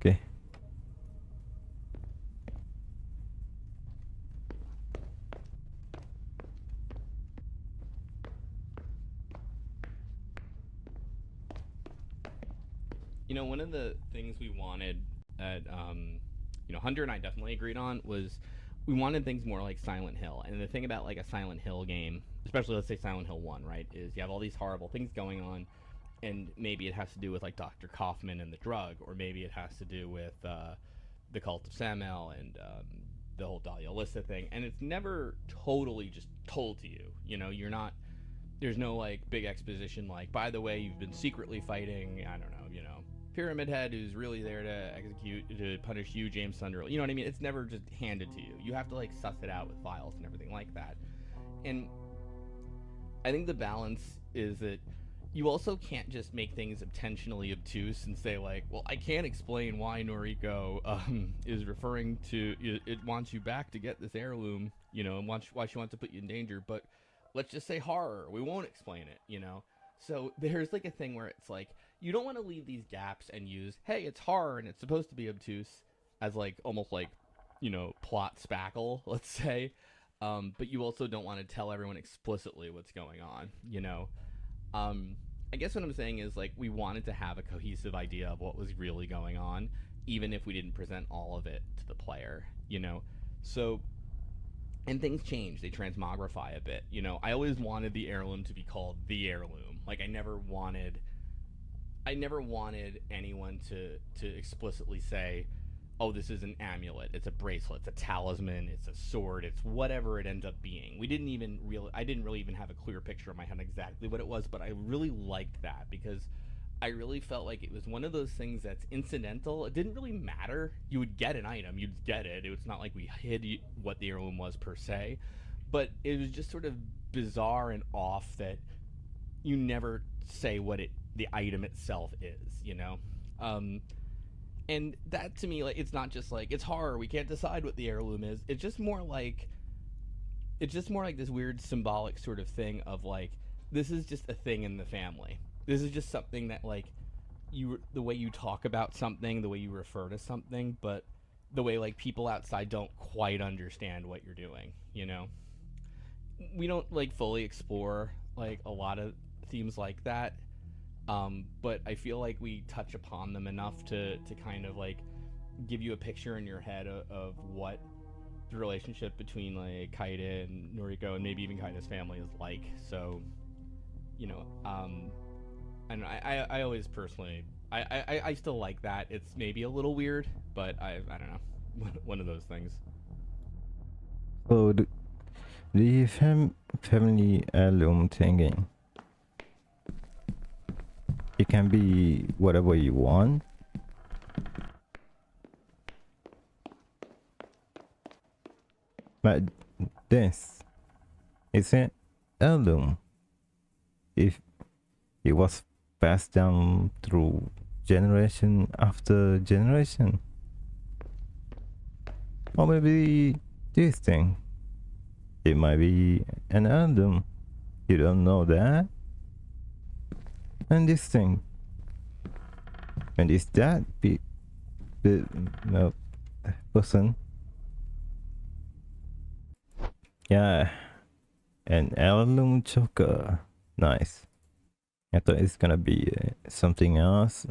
Okay. You know, one of the things we wanted that, you know, Hunter and I definitely agreed on was we wanted things more like Silent Hill. And the thing about like a Silent Hill game, especially let's say Silent Hill 1, right, is you have all these horrible things going on, and maybe it has to do with like Dr. Kaufman and the drug, or maybe it has to do with the cult of Samuel and the whole Dahlia Alyssa thing. And it's never totally just told to you. You know, you're not, there's no like big exposition like, by the way, you've been secretly fighting, I don't know, you know, Pyramid Head who's really there to punish you, James Sunderland. You know what I mean? It's never just handed to you. You have to like suss it out with files and everything like that. And I think the balance is that you also can't just make things intentionally obtuse and say like, well, I can't explain why Noriko is referring to it wants you back to get this heirloom, you know, and why she wants to put you in danger, but let's just say horror. We won't explain it, you know. So there's like a thing where it's like you don't want to leave these gaps and use, hey, it's horror and it's supposed to be obtuse as like almost like, you know, plot spackle, let's say. But you also don't want to tell everyone explicitly what's going on, you know. I guess what I'm saying is like we wanted to have a cohesive idea of what was really going on, even if we didn't present all of it to the player, you know. So, and things change, they transmogrify a bit, you know. I always wanted the heirloom to be called the heirloom. Like I never wanted anyone to explicitly say, oh, this is an amulet, it's a bracelet, it's a talisman, it's a sword, it's whatever it ends up being. I didn't really even have a clear picture in my head exactly what it was, but I really liked that because I really felt like it was one of those things that's incidental. It didn't really matter. You would get an item, you'd get it. It was not like we hid what the heirloom was per se, but it was just sort of bizarre and off that you never say what the item itself is, you know? And that to me, like, it's not just like, it's horror, we can't decide what the heirloom is. It's just more like this weird symbolic sort of thing of like, this is just a thing in the family. This is just something that like, the way you talk about something, the way you refer to something, but the way like people outside don't quite understand what you're doing, you know? We don't like fully explore like a lot of themes like that. But I feel like we touch upon them enough to kind of like give you a picture in your head of what the relationship between like Kaide and Noriko, and maybe even Kaide's family is like. So, you know, and I always personally, I still like that. It's maybe a little weird, but I don't know, one of those things. So the family heirloom thingy, it can be whatever you want. But this is an heirloom. If it was passed down through generation after generation. Or maybe this thing. It might be an heirloom. You don't know that. And this thing. And is that the person? Yeah. An heirloom choker. Nice. I thought it's gonna be something else.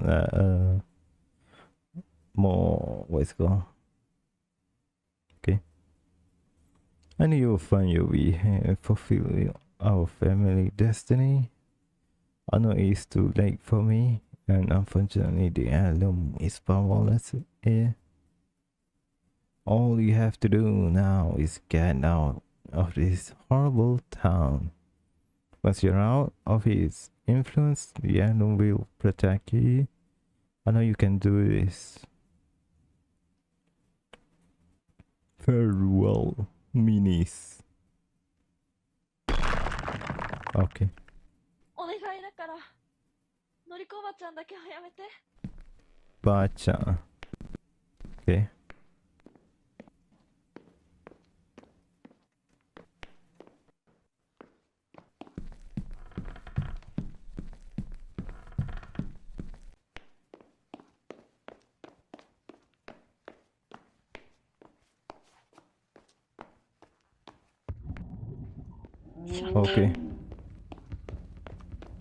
More, what's it called? Okay. I knew you'll find your way, fulfill our family destiny. I know it's too late for me, and unfortunately the heirloom is powerless here. All you have to do now is get out of this horrible town. Once you're out of his influence, the heirloom will protect you. I know you can do this. Farewell, minis. Okay. お願いだからのりこおばちゃんだけはやめて Bacha. Okay. Okay.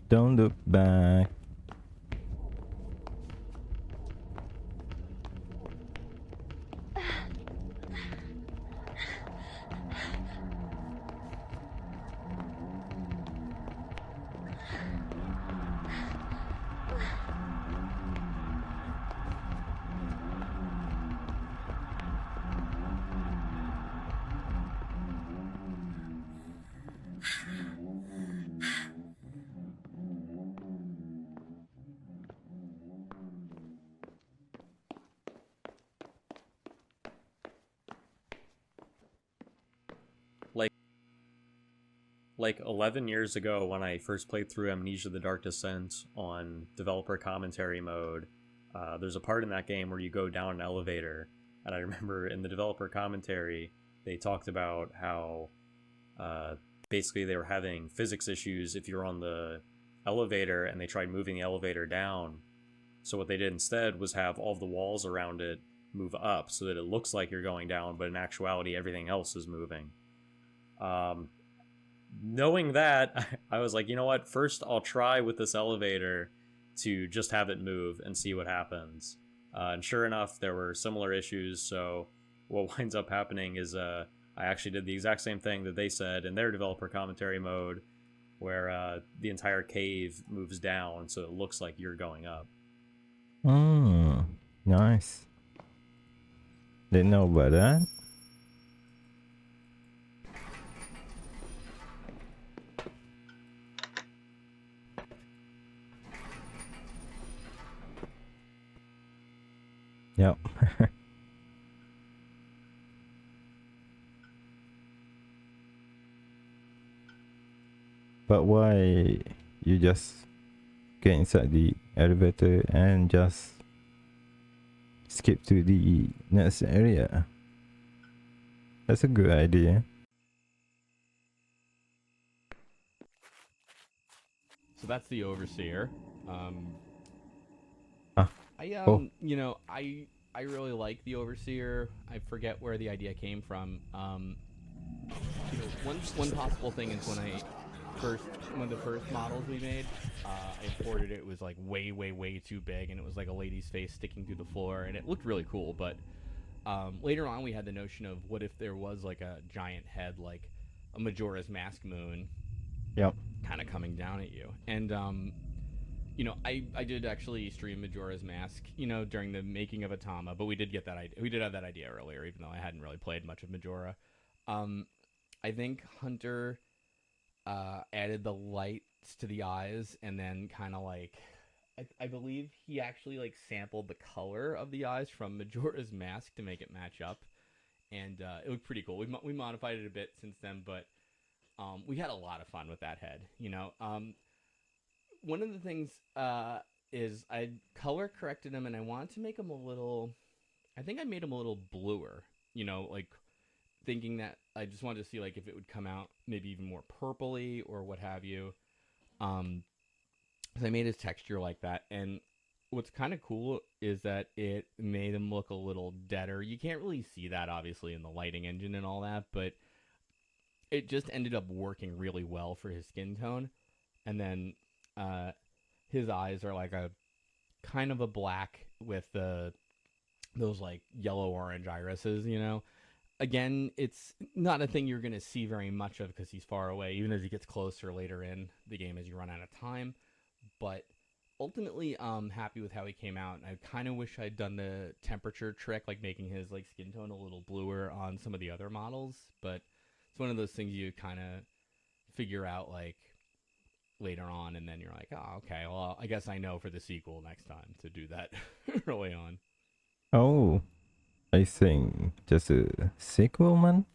Don't look back. Like 11 years ago when I first played through Amnesia the Dark Descent on developer commentary mode, there's a part in that game where you go down an elevator, and I remember in the developer commentary they talked about how basically they were having physics issues if you're on the elevator and they tried moving the elevator down. So what they did instead was have all of the walls around it move up so that it looks like you're going down, but in actuality everything else is moving. Knowing that, I was like, you know what, first I'll try with this elevator to just have it move and see what happens. And sure enough, there were similar issues, so what winds up happening is I actually did the exact same thing that they said in their developer commentary mode, where the entire cave moves down so it looks like you're going up. Nice. Didn't know about that. Yep. But why you just get inside the elevator and just skip to the next area? That's a good idea. So that's the Overseer. You know, I really like the Overseer. I forget where the idea came from. You know, one possible thing is one of the first models we made, I imported it was like way too big, and it was like a lady's face sticking through the floor, and it looked really cool. But later on we had the notion of what if there was like a giant head, like a Majora's Mask moon, Yep. kind of coming down at you. And you know, I did actually stream Majora's Mask, you know, during the making of Atama, but we did get that idea. We did have that idea earlier, even though I hadn't really played much of Majora. I think Hunter added the lights to the eyes, and then kind of like, I believe he actually like sampled the color of the eyes from Majora's Mask to make it match up, and it looked pretty cool. We modified it a bit since then, but we had a lot of fun with that head, you know. One of the things is I color corrected him, and I wanted to make him a little, I think I made him a little bluer, you know, like thinking that I just wanted to see like if it would come out maybe even more purpley or what have you. So I made his texture like that, and what's kind of cool is that it made him look a little deader. You can't really see that obviously in the lighting engine and all that, but it just ended up working really well for his skin tone. And then his eyes are like a kind of a black with those like yellow orange irises, you know. Again, it's not a thing you're going to see very much of because he's far away, even as he gets closer later in the game as you run out of time. But ultimately, I'm happy with how he came out. And I kind of wish I'd done the temperature trick, like making his like skin tone a little bluer on some of the other models. But it's one of those things you kind of figure out like later on, and then you're like, oh, okay, well, I guess I know for the sequel next time to do that early on. Oh, I think just a sequel, man.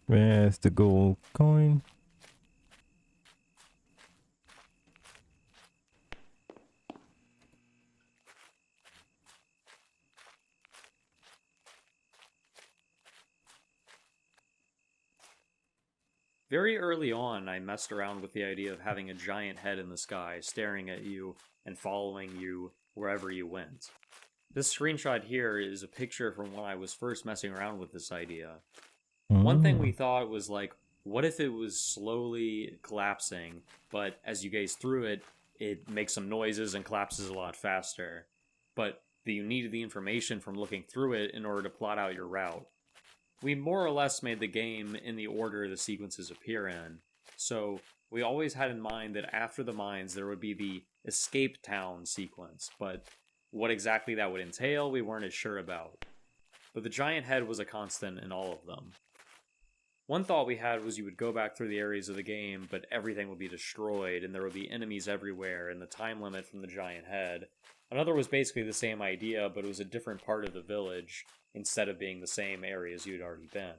Where's the gold coin? Very early on, I messed around with the idea of having a giant head in the sky staring at you and following you wherever you went. This screenshot here is a picture from when I was first messing around with this idea. One thing we thought was like, what if it was slowly collapsing, but as you gaze through it, it makes some noises and collapses a lot faster. But you needed the information from looking through it in order to plot out your route. We more or less made the game in the order the sequences appear in, so we always had in mind that after the mines there would be the escape town sequence, but what exactly that would entail we weren't as sure about. But the giant head was a constant in all of them. One thought we had was you would go back through the areas of the game, but everything would be destroyed, and there would be enemies everywhere, and the time limit from the giant head. Another was basically the same idea, but it was a different part of the village, instead of being the same areas you'd already been.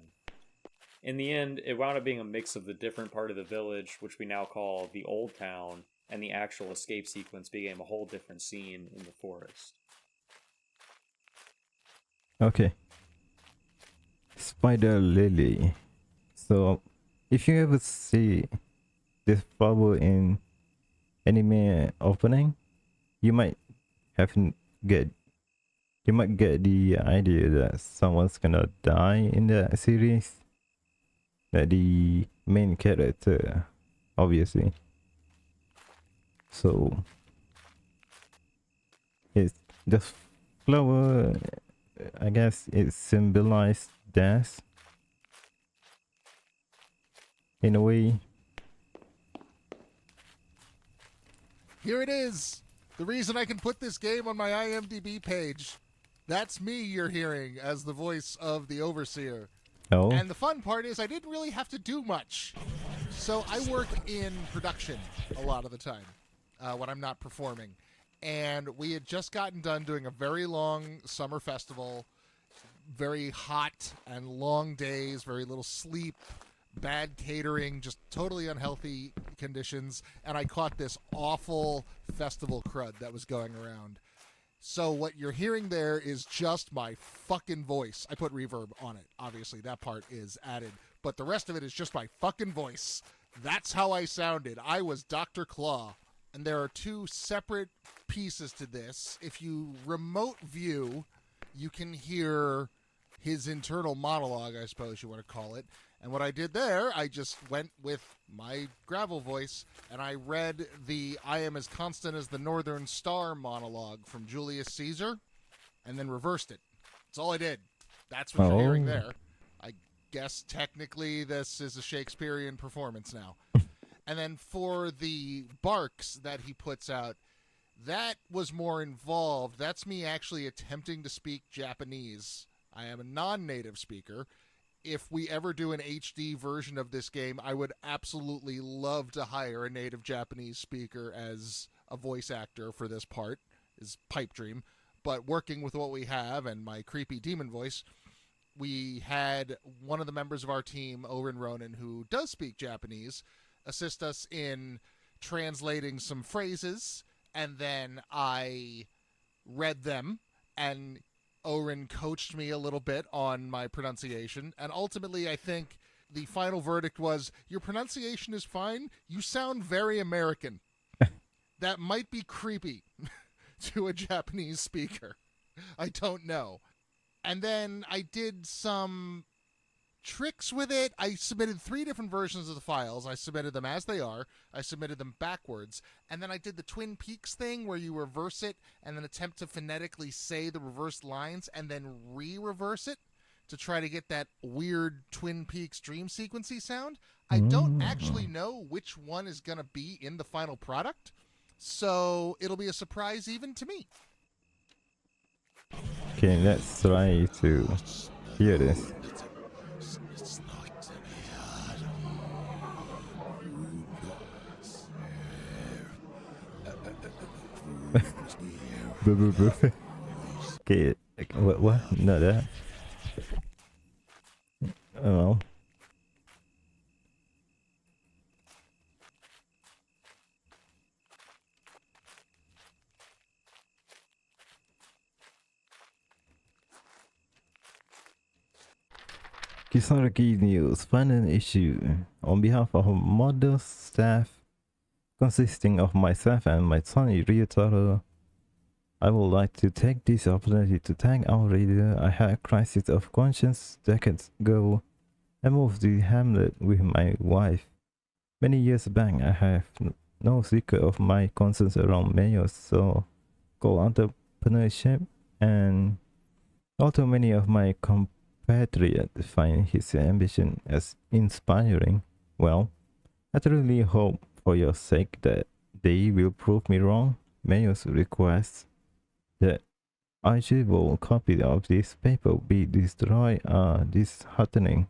In the end, it wound up being a mix of the different part of the village, which we now call the Old Town, and the actual escape sequence became a whole different scene in the forest. Okay. Spider Lily. So, if you ever see this flower in anime opening, you might get the idea that someone's gonna die in the series. That the main character, obviously. So it's the flower, I guess it symbolizes death in a way. Here it is. The reason I can put this game on my IMDb page. That's me you're hearing as the voice of the Overseer. Oh. And the fun part is I didn't really have to do much. So I work in production a lot of the time when I'm not performing. And we had just gotten done doing a very long summer festival, very hot and long days, very little sleep, bad catering, just totally unhealthy conditions. And I caught this awful festival crud that was going around. So what you're hearing there is just my fucking voice. I put reverb on it. Obviously, that part is added. But the rest of it is just my fucking voice. That's how I sounded. I was Dr. Claw. And there are two separate pieces to this. If you remote view, you can hear his internal monologue, I suppose you want to call it. And what I did there, I just went with my gravel voice, and I read the "I am as constant as the Northern Star" monologue from Julius Caesar, and then reversed it. That's all I did. That's what you're hearing there. I guess technically this is a Shakespearean performance now. And then for the barks that he puts out, that was more involved. That's me actually attempting to speak Japanese. I am a non-native speaker. If we ever do an HD version of this game, I would absolutely love to hire a native Japanese speaker as a voice actor for this part, is pipe dream. But working with what we have and my creepy demon voice, we had one of the members of our team, Oren Ronan, who does speak Japanese, assist us in translating some phrases, and then I read them, and Oren coached me a little bit on my pronunciation, and ultimately I think the final verdict was, your pronunciation is fine, you sound very American. That might be creepy to a Japanese speaker. I don't know. And then I did some tricks with it. I submitted 3 different versions of the files. I submitted them as they are. I submitted them backwards. And then I did the Twin Peaks thing where you reverse it and then attempt to phonetically say the reversed lines and then re-reverse it to try to get that weird Twin Peaks dream sequency sound. I don't actually know which one is going to be in the final product, so it'll be a surprise even to me. Okay, let's try to hear this. Okay, what? No, that. Oh well. Kisaragi News final issue. On behalf of model staff consisting of myself and my son Ryutaro, I would like to take this opportunity to thank our reader. I had a crisis of conscience decades ago. I moved to Hamlet with my wife. Many years back, I have no secret of my concerns around mayors, so called entrepreneurship, and although many of my compatriots find his ambition as inspiring, well, I truly hope for your sake that they will prove me wrong. Mayor's requests that archival copy of this paper be destroyed are disheartening.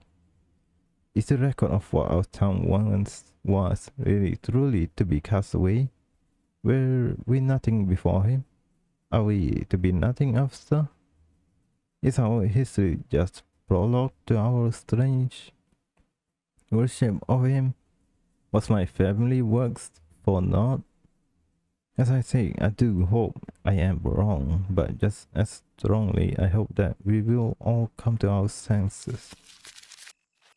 Is the record of what our town once was really truly to be cast away? Were we nothing before him? Are we to be nothing after? Is our history just prologue to our strange worship of him? Was my family works for naught? As I say, I do hope I am wrong, but just as strongly I hope that we will all come to our senses.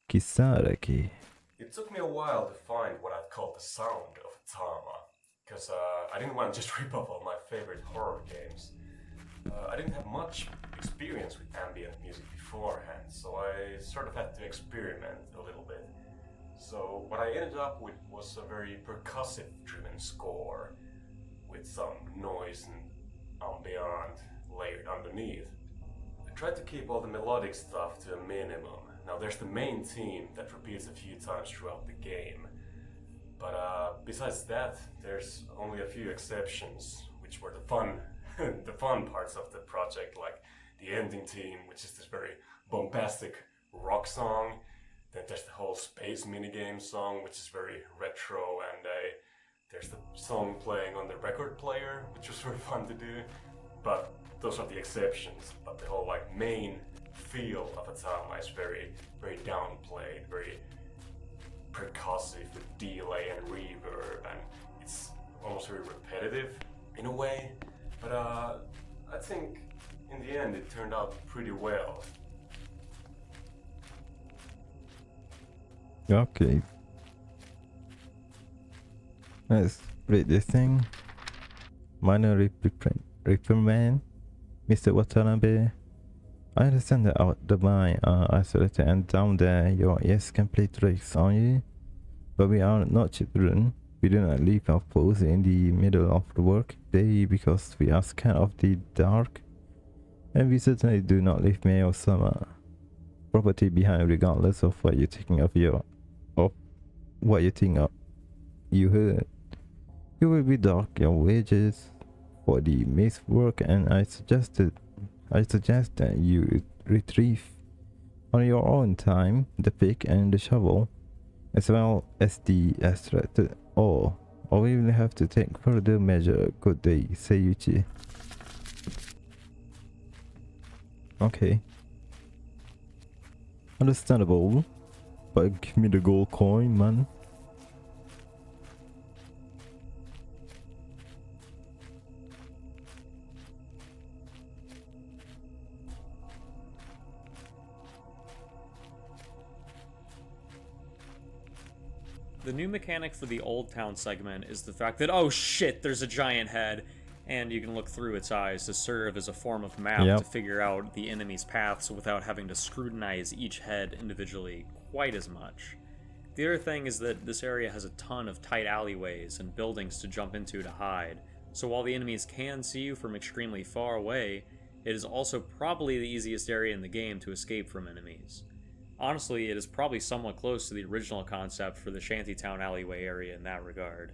Kisaragi. It took me a while to find what I'd call the sound of Atama, because I didn't want to just rip off all my favorite horror games. I didn't have much experience with ambient music beforehand, so I sort of had to experiment a little bit. So what I ended up with was a very percussive driven score with some noise and ambient layered underneath. I tried to keep all the melodic stuff to a minimum. Now there's the main theme that repeats a few times throughout the game, but besides that there's only a few exceptions, which were the fun the fun parts of the project, like the ending theme, which is this very bombastic rock song. Then there's the whole space minigame song, which is very retro, and there's the song playing on the record player, which was very fun to do. But those are the exceptions. But the whole like main feel of Atama is very, very downplayed, very percussive with delay and reverb, and it's almost very repetitive in a way. But I think in the end it turned out pretty well. Okay. Let's read this thing. Minor reprimand. Mr. Watanabe, I understand that out the mine are isolated and down there your ears can play tricks on you, but we are not children. We do not leave our foes in the middle of the work day because we are scared of the dark, and we certainly do not leave Mayo Summer property behind regardless of what you think of what you think of you heard. You will be docked your wages for the missed work, and I suggest that you retrieve on your own time the pick and the shovel, as well as the extracted ore, or we will have to take further measure. Good day, Seiyuchi. Okay. Understandable, but give me the gold coin, man. The new mechanic for the Old Town segment is the fact that, oh shit, there's a giant head, and you can look through its eyes to serve as a form of map to figure out the enemy's paths without having to scrutinize each head individually quite as much. The other thing is that this area has a ton of tight alleyways and buildings to jump into to hide, so while the enemies can see you from extremely far away, it is also probably the easiest area in the game to escape from enemies. Honestly, it is probably somewhat close to the original concept for the Shantytown alleyway area in that regard.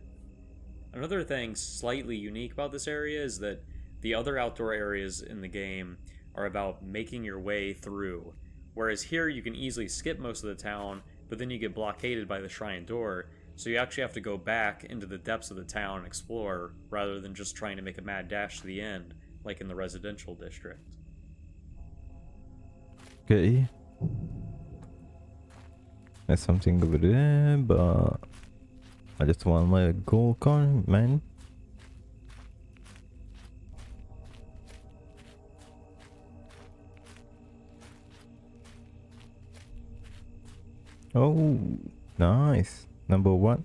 Another thing slightly unique about this area is that the other outdoor areas in the game are about making your way through, whereas here you can easily skip most of the town, but then you get blockaded by the shrine door, so you actually have to go back into the depths of the town and explore, rather than just trying to make a mad dash to the end, like in the residential district. Okay. There's something over there, but I just want my gold coin, man. Oh, nice. Number what?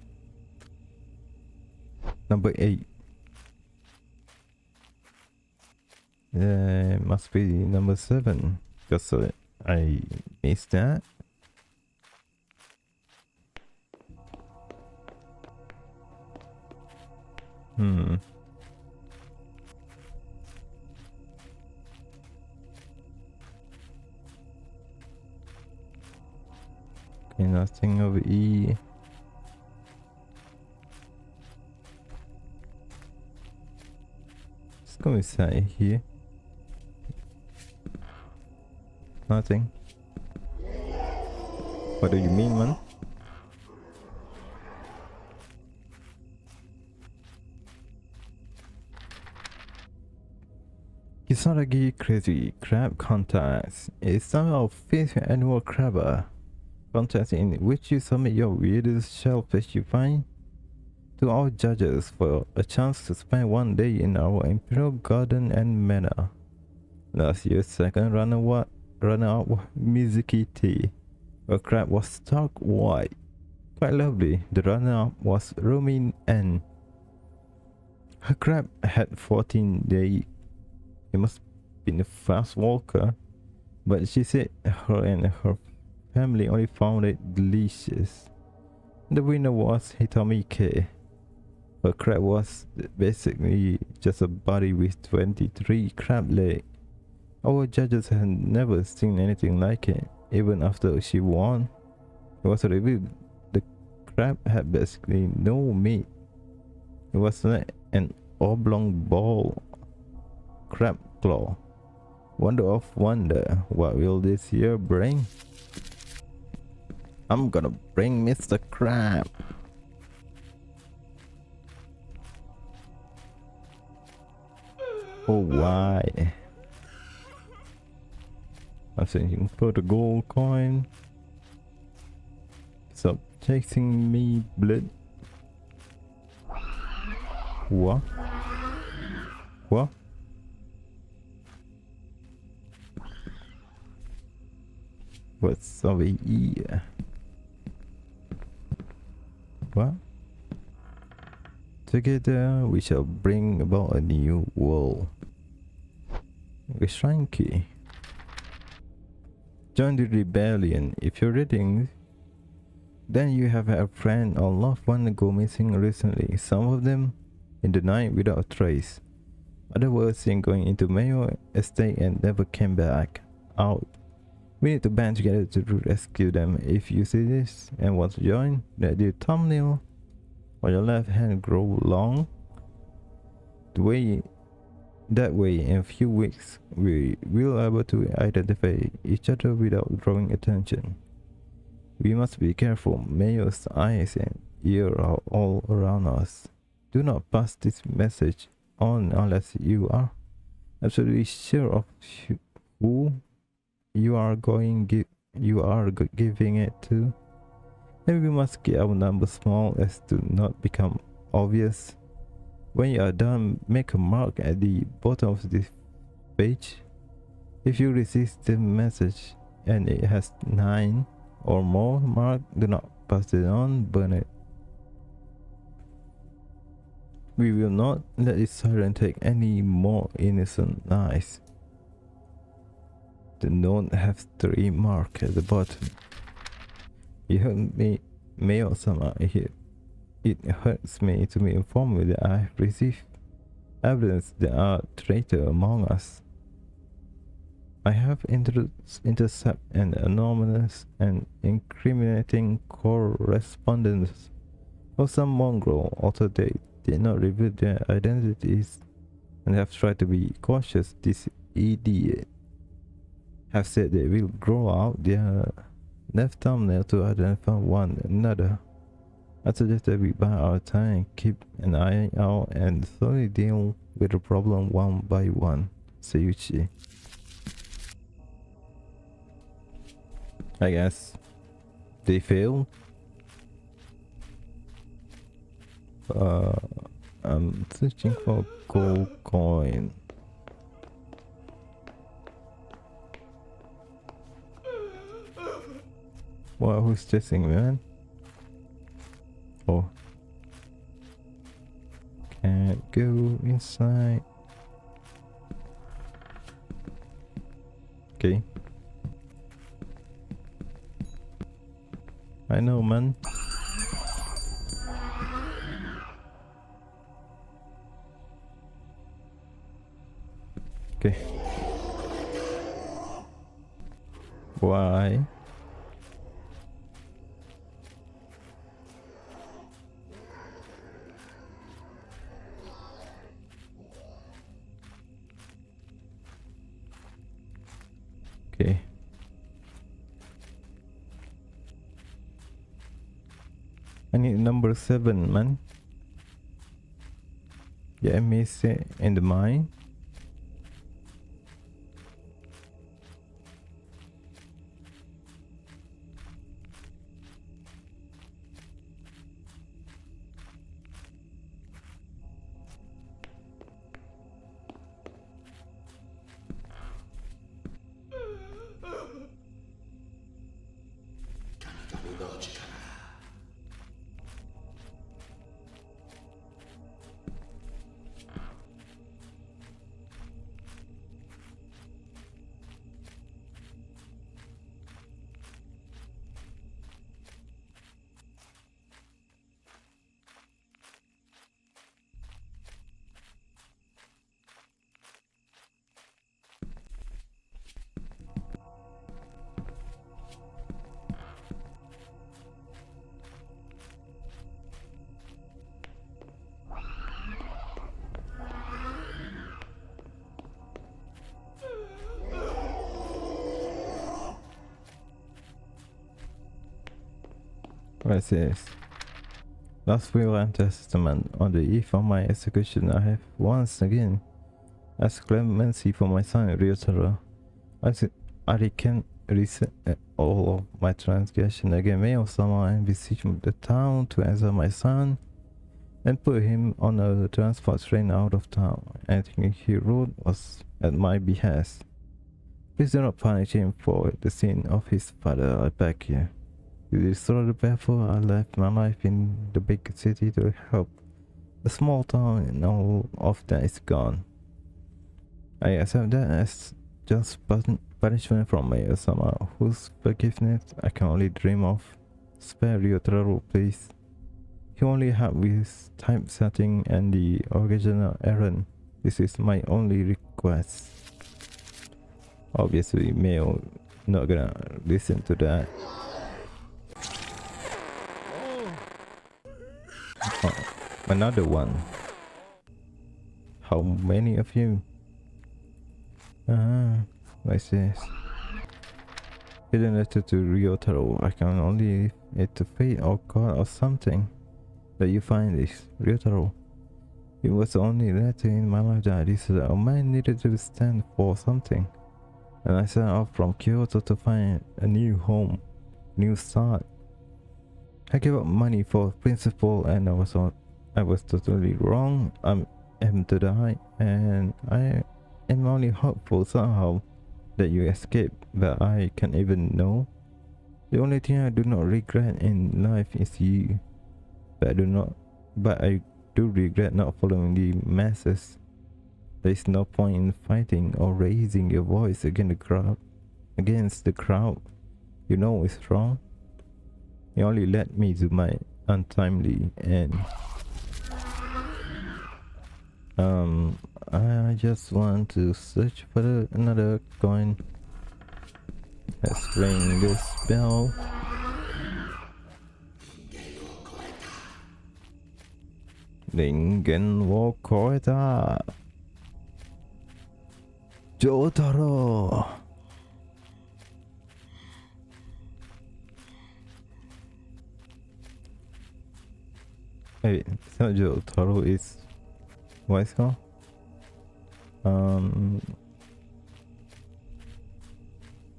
Number 8. Must be number 7, because I missed that. Okay, nothing over E. Let's go inside here. Nothing. What do you mean, man? Kisaragi Crazy Crab Contest is some of 5th annual crabber contest in which you submit your weirdest shellfish you find to our judges for a chance to spend one day in our Imperial Garden and Manor. Last year's second runner-up was Mizuki Tea. A crab was stark white. Quite lovely. The runner-up was Romin N. Her crab had 14 days. He must have been a fast walker, but she said her and her family only found it delicious. The winner was Hitomike. Her crab was basically just a body with 23 crab legs. Our judges had never seen anything like it. Even after she won, it was revealed the crab had basically no meat. It was like an oblong ball crab claw. Wonder of wonder, what will this year bring? I'm gonna bring Mr. Crab. Oh, why? I'm thinking for the gold coin. Stop chasing me, blood. What? What? What's over here? What? Together we shall bring about a new world. A shrine key. Join the rebellion. If you're reading, then you have a friend or loved one go missing recently. Some of them in the night without a trace. Others were seen going into Mayo estate and never came back out. We need to band together to rescue them. If you see this and want to join, let the thumbnail on your left hand grow long. That way, in a few weeks, we will be able to identify each other without drawing attention. We must be careful. Mayo's eyes and ears are all around us. Do not pass this message on unless you are absolutely sure of who you are giving it to. And we must keep our numbers small as to not become obvious. When you are done, make a mark at the bottom of this page. If you receive the message and it has 9 or more marks, do not pass it on, burn it. We will not let this siren take any more innocent lives. The note has 3 marks at the bottom. You heard me, Mayo-sama here. It hurts me to be informed that I have received evidence there are traitors among us. I have intercepted an anonymous and incriminating correspondence for some mongrel, although they did not reveal their identities and have tried to be cautious. This idiot have said they will grow out their left thumbnail to identify one another. I suggest that we buy our time, keep an eye out, and slowly deal with the problem one by one. Sayuchi. I guess they failed. I'm searching for gold coin. Wow, who's chasing me, man? Oh. Can't go inside. Okay. I know, man. Okay. Why? Okay. I need number 7, man. Yeah, me say in the mine. What is this? Last will and testament. On the eve of my execution, I have once again asked clemency for my son, Ryotaro. I can reset all of my transgression again. Mayo-sama and beseech the town to answer my son and put him on a transport train out of town. Anything he wrote was at my behest. Please do not punish him for the sin of his father, I beg you. To destroy the battle, I left my life in the big city to help a small town, and all of that is gone. I accept that as just punishment from Atama, whose forgiveness I can only dream of. Spare Ryotaro, please. He only helped with typesetting and the original errand. This is my only request. Obviously, Mayo not gonna listen to that. Oh, another one. How many of you? What's this? Hidden letter to Ryotaro. I can only leave it to fate or God or something. That you find this, Ryotaro. It was the only letter in my life that I decided a man needed to stand for something. And I set off from Kyoto to find a new home, new start. I gave up money for principal and I was totally wrong. I am to die and I am only hopeful somehow that you escape, but I can't even know. The only thing I do not regret in life is you. But I do regret not following the masses. There is no point in fighting or raising your voice against the crowd. You know it's wrong. It only led me to my untimely end. I just want to search for another coin. Let's ring this bell. Ringen wo koeta. Jotaro. Wait, it's not Jotaro, it's what it's called?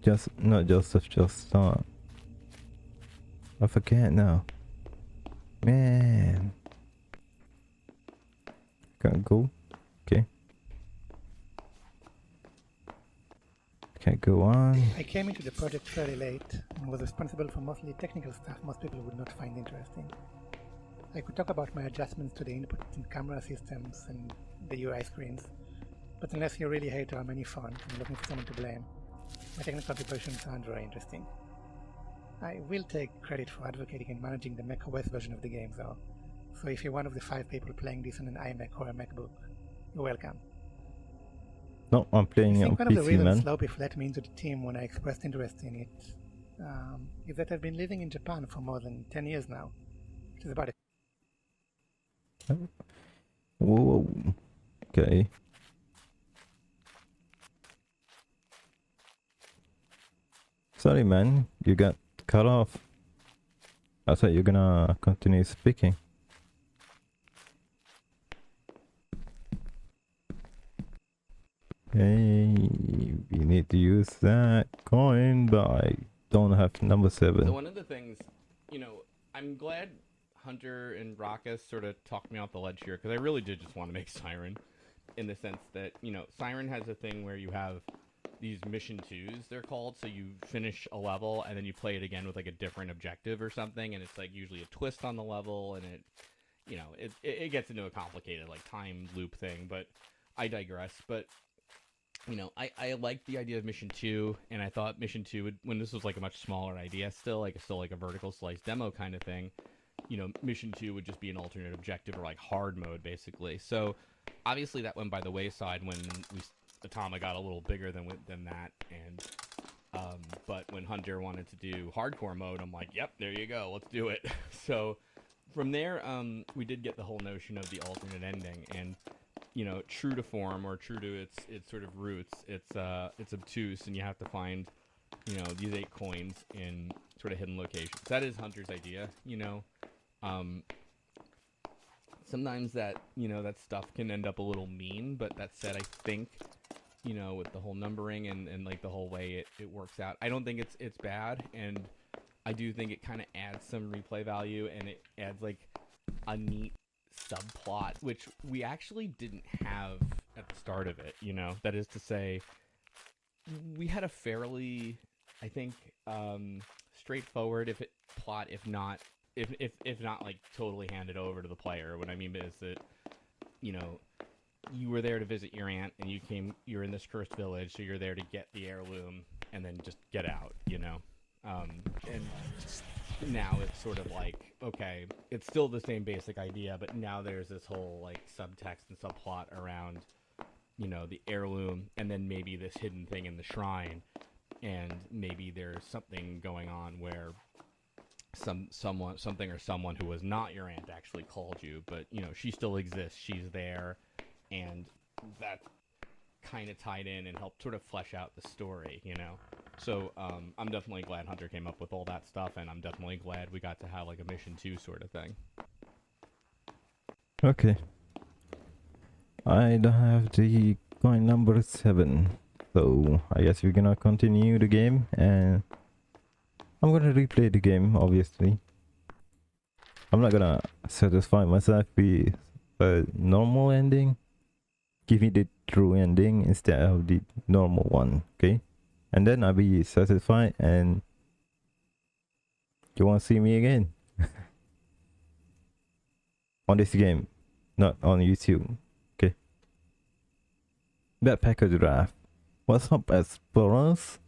Just not Joseph, just I forget now. Man. Can't go. Okay. Can't go on. I came into the project fairly late and was responsible for mostly technical stuff most people would not find interesting. I could talk about my adjustments to the input and camera systems and the UI screens, but unless you really hate our menu font and looking for someone to blame, my technical contributions aren't very interesting. I will take credit for advocating and managing the macOS version of the game though, so if you're one of the 5 people playing this on an iMac or a MacBook, you're welcome. No, I'm playing on one of the PC, reasons man. Slopif let me into the team when I expressed interest in it is that I've been living in Japan for more than 10 years now, which is about a Whoa. Okay. Sorry, man. You got cut off. I thought you're gonna continue speaking. Hey, we need to use that coin, but I don't have number 7. So one of the things, you know, I'm glad Hunter and Raka sort of talked me off the ledge here, because I really did just want to make Siren, in the sense that, you know, Siren has a thing where you have these mission 2s, they're called, so you finish a level and then you play it again with like a different objective or something, and it's like usually a twist on the level, and it, you know, it gets into a complicated like time loop thing, but I digress. But you know, I liked the idea of mission 2, and I thought mission 2 would, when this was like a much smaller idea, still like a vertical slice demo kind of thing, you know, mission 2 would just be an alternate objective, or like hard mode basically. So obviously that went by the wayside when Atama got a little bigger than that, and but when Hunter wanted to do hardcore mode, I'm like, yep, there you go, let's do it. So from there, we did get the whole notion of the alternate ending, and you know, true to form, or true to its sort of roots, it's obtuse, and you have to find, you know, these 8 coins in sort of hidden locations. That is Hunter's idea, you know. Sometimes that, you know, that stuff can end up a little mean, but that said, I think, you know, with the whole numbering and like the whole way it works out, I don't think it's bad, and I do think it kind of adds some replay value, and it adds like a neat subplot, which we actually didn't have at the start of it, you know. That is to say, we had a fairly, I think, straightforward plot, if not like totally handed over to the player. What I mean is that, you know, you were there to visit your aunt, and you're in this cursed village, so you're there to get the heirloom and then just get out, you know. And now it's sort of like, okay, it's still the same basic idea, but now there's this whole like subtext and subplot around, you know, the heirloom, and then maybe this hidden thing in the shrine, and maybe there's something going on where someone who was not your aunt actually called you, but you know, she still exists, she's there, and that kind of tied in and helped sort of flesh out the story, you know. So I'm definitely glad Hunter came up with all that stuff, and I'm definitely glad we got to have like a mission 2 sort of thing. Okay. I don't have the coin number 7, so I guess we're gonna continue the game, and I'm gonna replay the game, obviously. I'm not gonna satisfy myself with a normal ending. Give me the true ending instead of the normal one, okay? And then I'll be satisfied, and you won't see me again on this game, not on YouTube, okay? Backpacker Draft. What's up, explorers?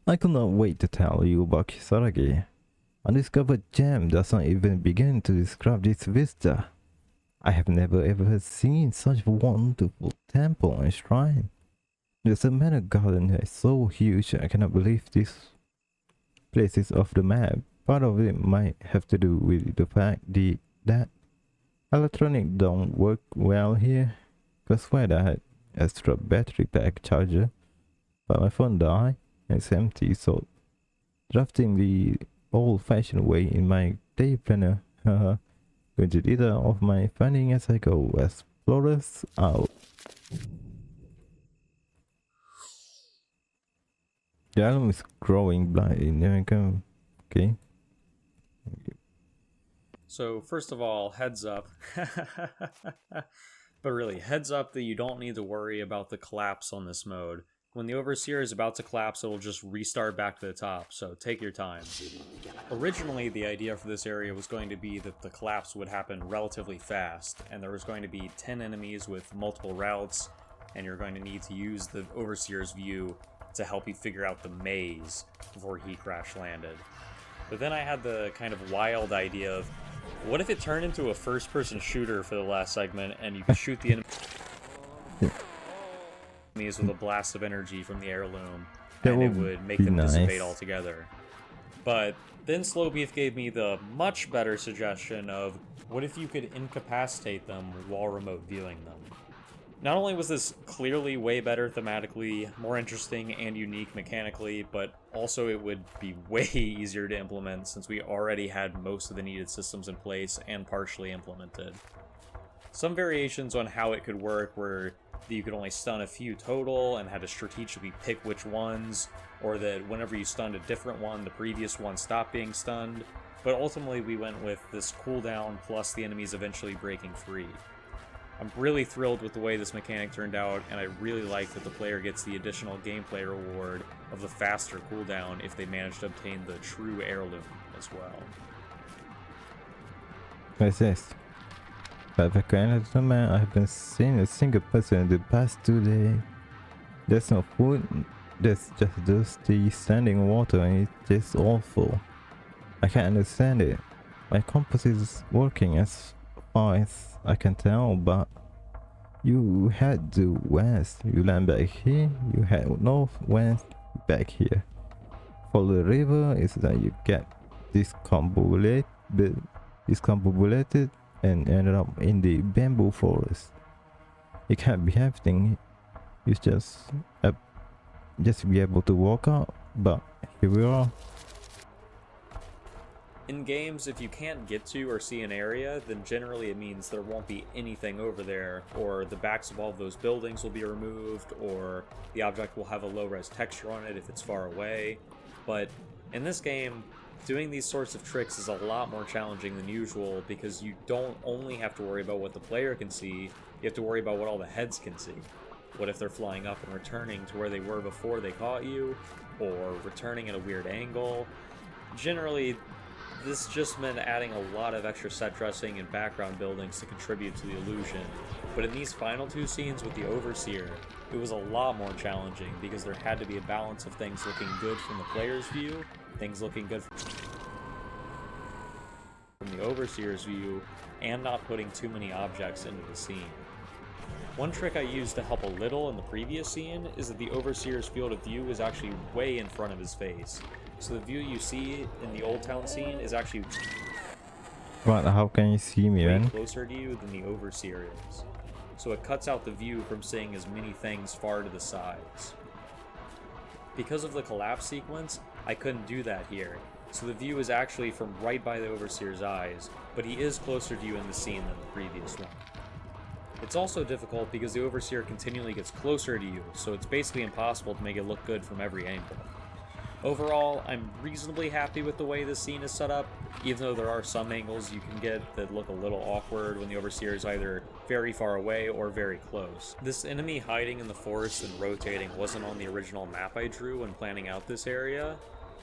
I could not wait to tell you about Kisaragi. Undiscovered gem does not even begin to describe this vista. I have never ever seen such wonderful temple and shrine. There's a manor garden that is so huge I cannot believe this place is off the map. Part of it might have to do with the fact that electronics don't work well here. I swear that I had extra battery pack charger, but my phone died and it's empty, so drafting the old-fashioned way in my day planner. Going to detail of my finding as I go. Explorers out. The island is growing blind in America. Okay. So first of all, heads up. But really, heads up that you don't need to worry about the collapse on this mode. When the Overseer is about to collapse, it'll just restart back to the top, so take your time. Originally, the idea for this area was going to be that the collapse would happen relatively fast, and there was going to be 10 enemies with multiple routes, and you're going to need to use the Overseer's view to help you figure out the maze before he crash landed. But then I had the kind of wild idea of, what if it turned into a first-person shooter for the last segment, and you could shoot the enemy with a blast of energy from the heirloom, and it would make them dissipate altogether. But then Slowbeef gave me the much better suggestion of, what if you could incapacitate them while remote viewing them? Not only was this clearly way better thematically, more interesting and unique mechanically, but also it would be way easier to implement since we already had most of the needed systems in place and partially implemented. Some variations on how it could work were that you could only stun a few total and had to strategically pick which ones, or that whenever you stunned a different one, the previous one stopped being stunned, but ultimately we went with this cooldown plus the enemies eventually breaking free. I'm really thrilled with the way this mechanic turned out, and I really like that the player gets the additional gameplay reward of the faster cooldown if they manage to obtain the true heirloom as well. What's this? Backpacker and Atama, I haven't seen a single person in the past 2 days. There's no food, there's just dusty standing water, and it's just awful. I can't understand it. My compass is working as far as I can tell, but you head due west, you land back here, you head northwest, back here. Follow the river is that you get discombobulated and ended up in the bamboo forest. It can't be happening. You just be able to walk out, but here we are. In games, if you can't get to or see an area, then generally it means there won't be anything over there, or the backs of all of those buildings will be removed, or the object will have a low-res texture on it if it's far away. But in this game, doing these sorts of tricks is a lot more challenging than usual because you don't only have to worry about what the player can see, you have to worry about what all the heads can see. What if they're flying up and returning to where they were before they caught you, or returning at a weird angle? Generally, This just meant adding a lot of extra set dressing and background buildings to contribute to the illusion, but in these final two scenes with the Overseer, it was a lot more challenging because there had to be a balance of things looking good from the player's view, things looking good from the Overseer's view, and not putting too many objects into the scene. One trick I used to help a little in the previous scene is that the Overseer's field of view is actually way in front of his face. So the view you see in the Old Town scene is actually What? How can you see me, way man? closer to you than the Overseer is. So it cuts out the view from seeing as many things far to the sides. Because of the collapse sequence, I couldn't do that here. So the view is actually from right by the Overseer's eyes, but he is closer to you in the scene than the previous one. It's also difficult because the Overseer continually gets closer to you, so it's basically impossible to make it look good from every angle. Overall, I'm reasonably happy with the way this scene is set up, even though there are some angles you can get that look a little awkward when the Overseer is either very far away or very close. This enemy hiding in the forest and rotating wasn't on the original map I drew when planning out this area.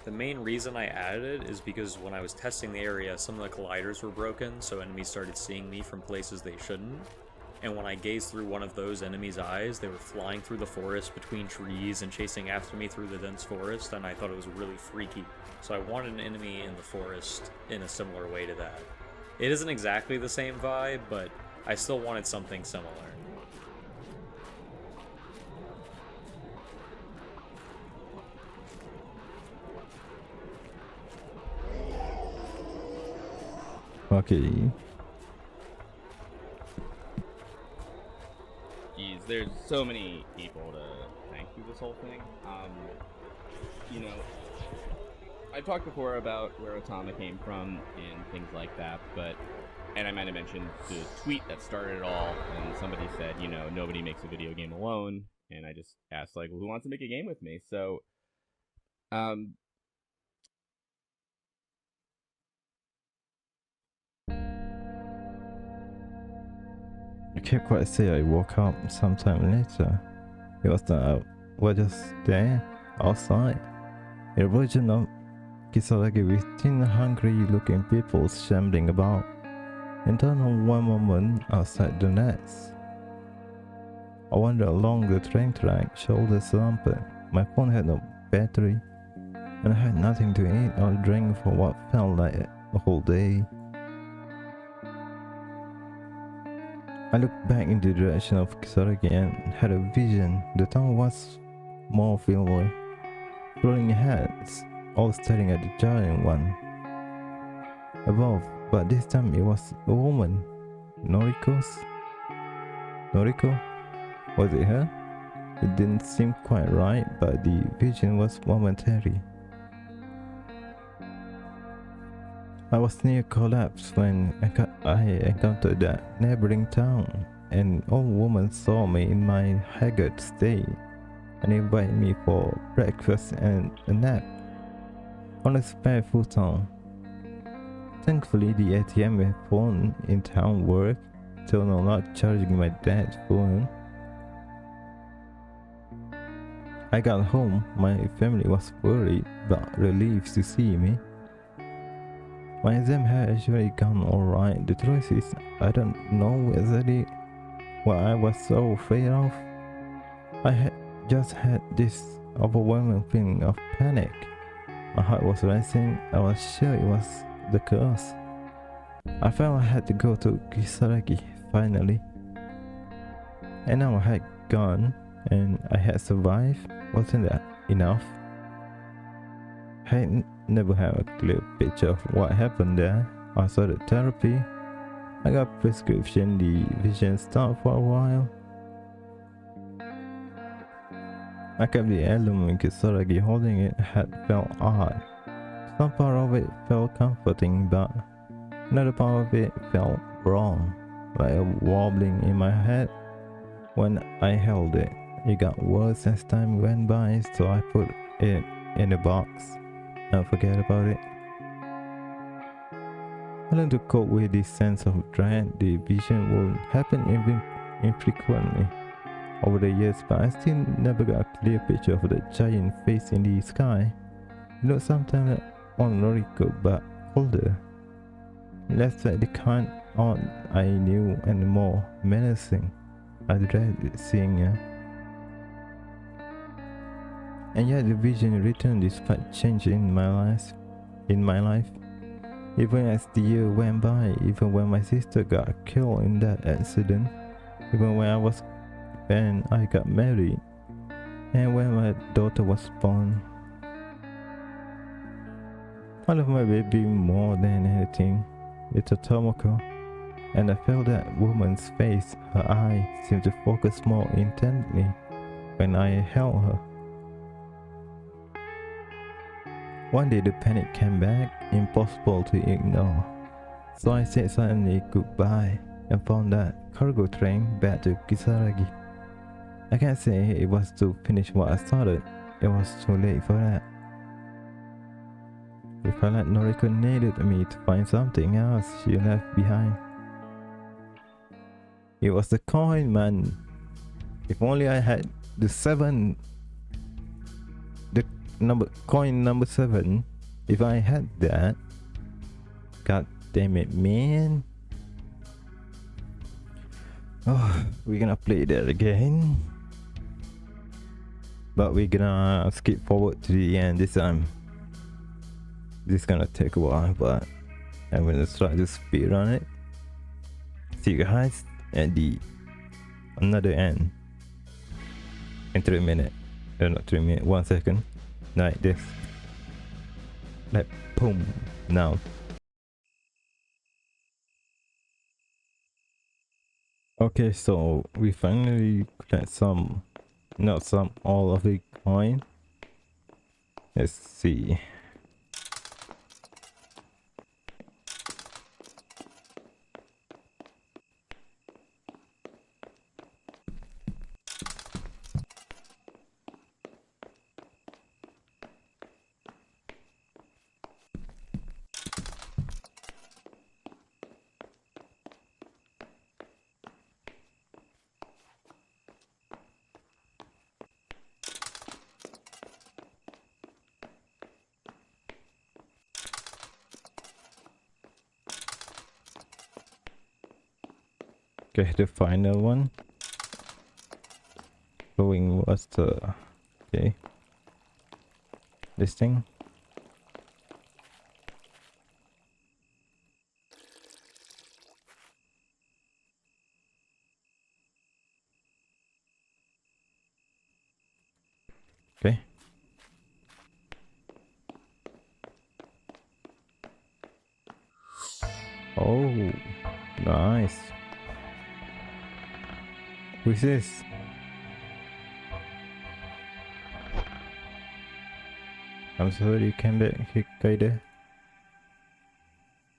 The main reason I added it is because when I was testing the area, some of the colliders were broken, so enemies started seeing me from places they shouldn't. And when I gazed through one of those enemies' eyes, they were flying through the forest between trees and chasing after me through the dense forest, and I thought it was really freaky. So I wanted an enemy in the forest in a similar way to that. It isn't exactly the same vibe, but I still wanted something similar. Okay. Geez, there's so many people to thank through this whole thing. You know, I talked before about where Atama came from and things like that, and I might have mentioned the tweet that started it all, and somebody said, you know, nobody makes a video game alone, and I just asked, like, well, who wants to make a game with me? So, I can't quite say I woke up sometime later. It was just there, outside. A version of Kisaragi with 10 hungry-looking people shambling about, and then on one moment outside the next. I wandered along the train track, shoulder slumped. My phone had no battery, and I had nothing to eat or drink for what felt like a whole day. I looked back in the direction of Kisaragi and had a vision. The town was more filled with floating heads, all staring at the giant one above, but this time it was a woman. Noriko? Was it her? It didn't seem quite right, but the vision was momentary. I was near collapse when I encountered that neighboring town. An old woman saw me in my haggard state and invited me for breakfast and a nap on a spare futon. Thankfully, the ATM phone in town worked, so no not charging my dad's phone. I got home. My family was worried but relieved to see me. My exam had actually gone alright. The truth is, I don't know exactly what I was so afraid of. I had just had this overwhelming feeling of panic. My heart was racing. I was sure it was the curse. I felt I had to go to Kisaragi finally. And now I had gone and I had survived. Wasn't that enough? I never had a clear picture of what happened there. I started therapy. I got prescription. The vision stopped for a while. I kept the heirloom in Kisaragi. Holding it had felt odd. Some part of it felt comforting, but another part of it felt wrong, like a wobbling in my head when I held it. It got worse as time went by, so I put it in a box and forget about it. I learned to cope with this sense of dread. The vision will happen even infrequently over the years, but I still never got a clear picture of the giant face in the sky. It looked sometimes on Noriko, but colder. Less like the kind on I knew and more menacing. I dreaded seeing her. And yet the vision returned despite change in my life. Even as the year went by, even when my sister got killed in that accident, even when I got married, and when my daughter was born. I love my baby more than anything, little Tomoko, and I felt that woman's face, her eyes seemed to focus more intently when I held her. One day the panic came back, impossible to ignore. So I said suddenly goodbye and found that cargo train back to Kisaragi. I can't say it was to finish what I started, it was too late for that. We felt like Noriko needed me to find something else she left behind. It was the coin, man. If only I had the coin number 7. If I had that, god damn it, man. Oh, we're gonna play that again, but we're gonna skip forward to the end this time. This is gonna take a while, but I'm gonna try to speed run it. See you guys at the another end in 3 minutes. Not 3 minutes, 1 second. Like this. Like boom. Now. Okay, so we finally collect all of the coin. Let's see. Okay, the final one. Showing what's the okay. This thing. Okay. Oh, nice. Who's this? I'm sorry you came back, Hikaide.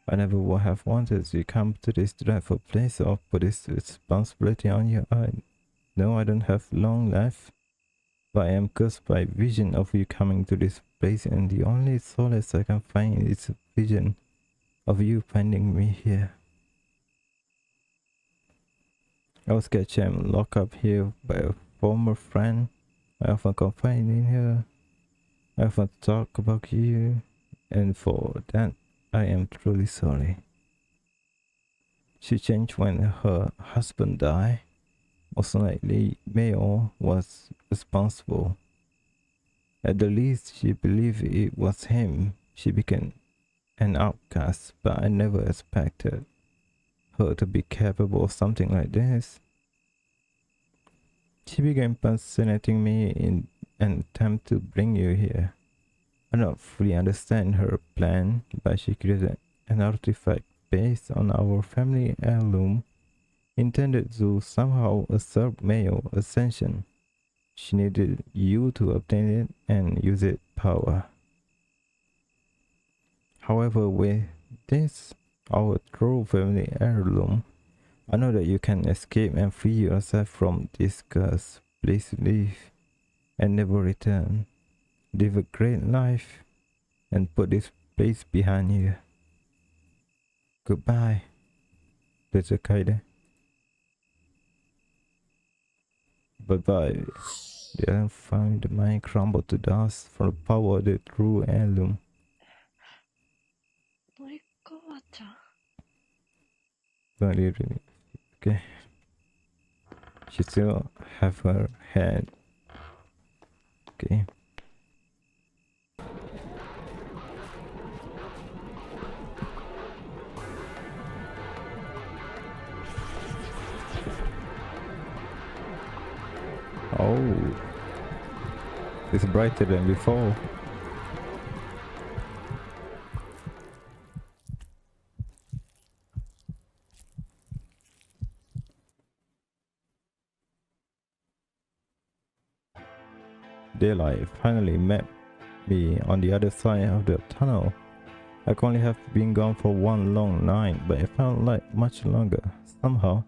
I never would have wanted to come to this dreadful place or put this responsibility on you. I know I don't have long life, but I am cursed by vision of you coming to this place, and the only solace I can find is a vision of you finding me here. I was captured locked up here by a former friend. I often confide in her. I often talk about you, and for that I am truly sorry. She changed when her husband died. Most likely Mayo was responsible. At the least she believed it was him. She became an outcast, but I never expected her to be capable of something like this. She began impersonating me in an attempt to bring you here. I don't fully understand her plan, but she created an artifact based on our family heirloom, intended to somehow usurp Mayo ascension. She needed you to obtain it and use its power. However, with this, our true family heirloom, I know that you can escape and free yourself from this curse. Please leave and never return. Live a great life and put this place behind you. Goodbye, little Kaide. Bye-bye. The island found the mind crumbled to dust from the power of the true heirloom. really. Okay. She still have her head. Okay. Oh, it's brighter than before. Daylight finally met me on the other side of the tunnel. I only have been gone for one long night, but it felt like much longer. Somehow,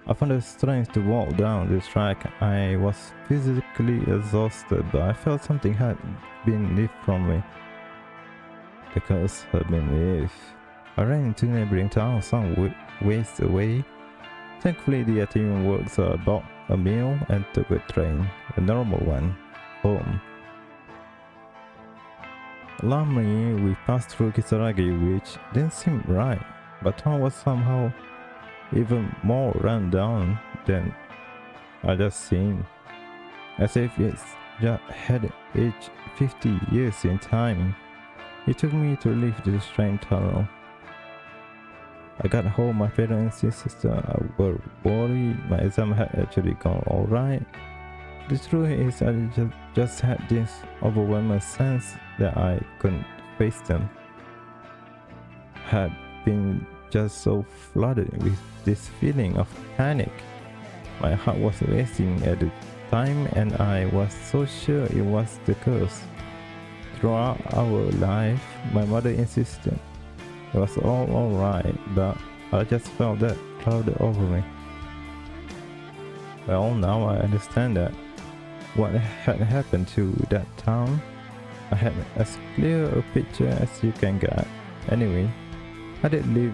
I found the strength to walk down the track. I was physically exhausted, but I felt something had been lifted from me. The curse had been lifted. I ran into neighboring town some ways away. Thankfully, the Atama works bought a meal and took a train, a normal one, home. Alarmingly, we passed through Kisaragi, which didn't seem right, but town was somehow even more run down than I just seen, as if it's just had aged 50 years in time. It took me to leave this train tunnel. I got home, my parents and sister were worried my exam had actually gone alright. The truth is I just had this overwhelming sense that I couldn't face them. Had been just so flooded with this feeling of panic. My heart was racing at the time and I was so sure it was the curse. Throughout our life, my mother insisted it was all alright, but I just felt that clouded over me. Well, now I understand that what had happened to that town. I had as clear a picture as you can get. Anyway, I did live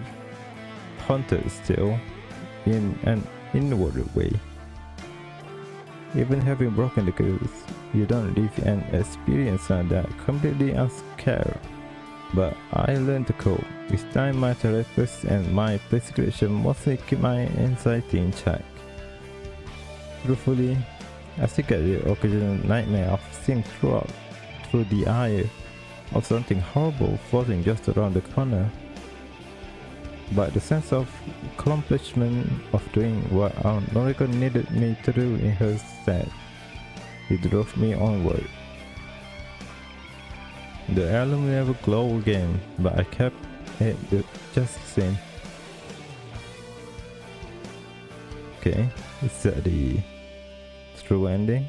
haunted still, in an inward way. Even having broken the curse, you don't live an experience that completely unscared. But I learned to cope. With time, my therapist and my prescription mostly keep my anxiety in check. Truthfully, I still get the occasional nightmare of seeing through the eye of something horrible floating just around the corner. But the sense of accomplishment of doing what Noriko needed me to do in her stead, it drove me onward. The heirloom never glowed again, but I kept it just the same. Okay, is that the true ending?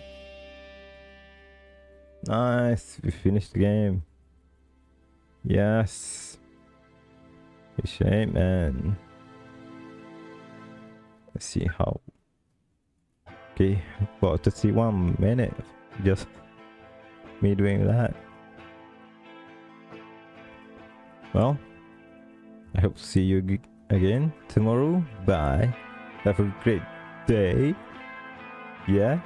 Nice, we finished the game. Yes. A shame, man. Let's see how. Okay, about 31 minutes. Just me doing that. Well, I hope to see you again tomorrow. Bye. Have a great day. Yeah.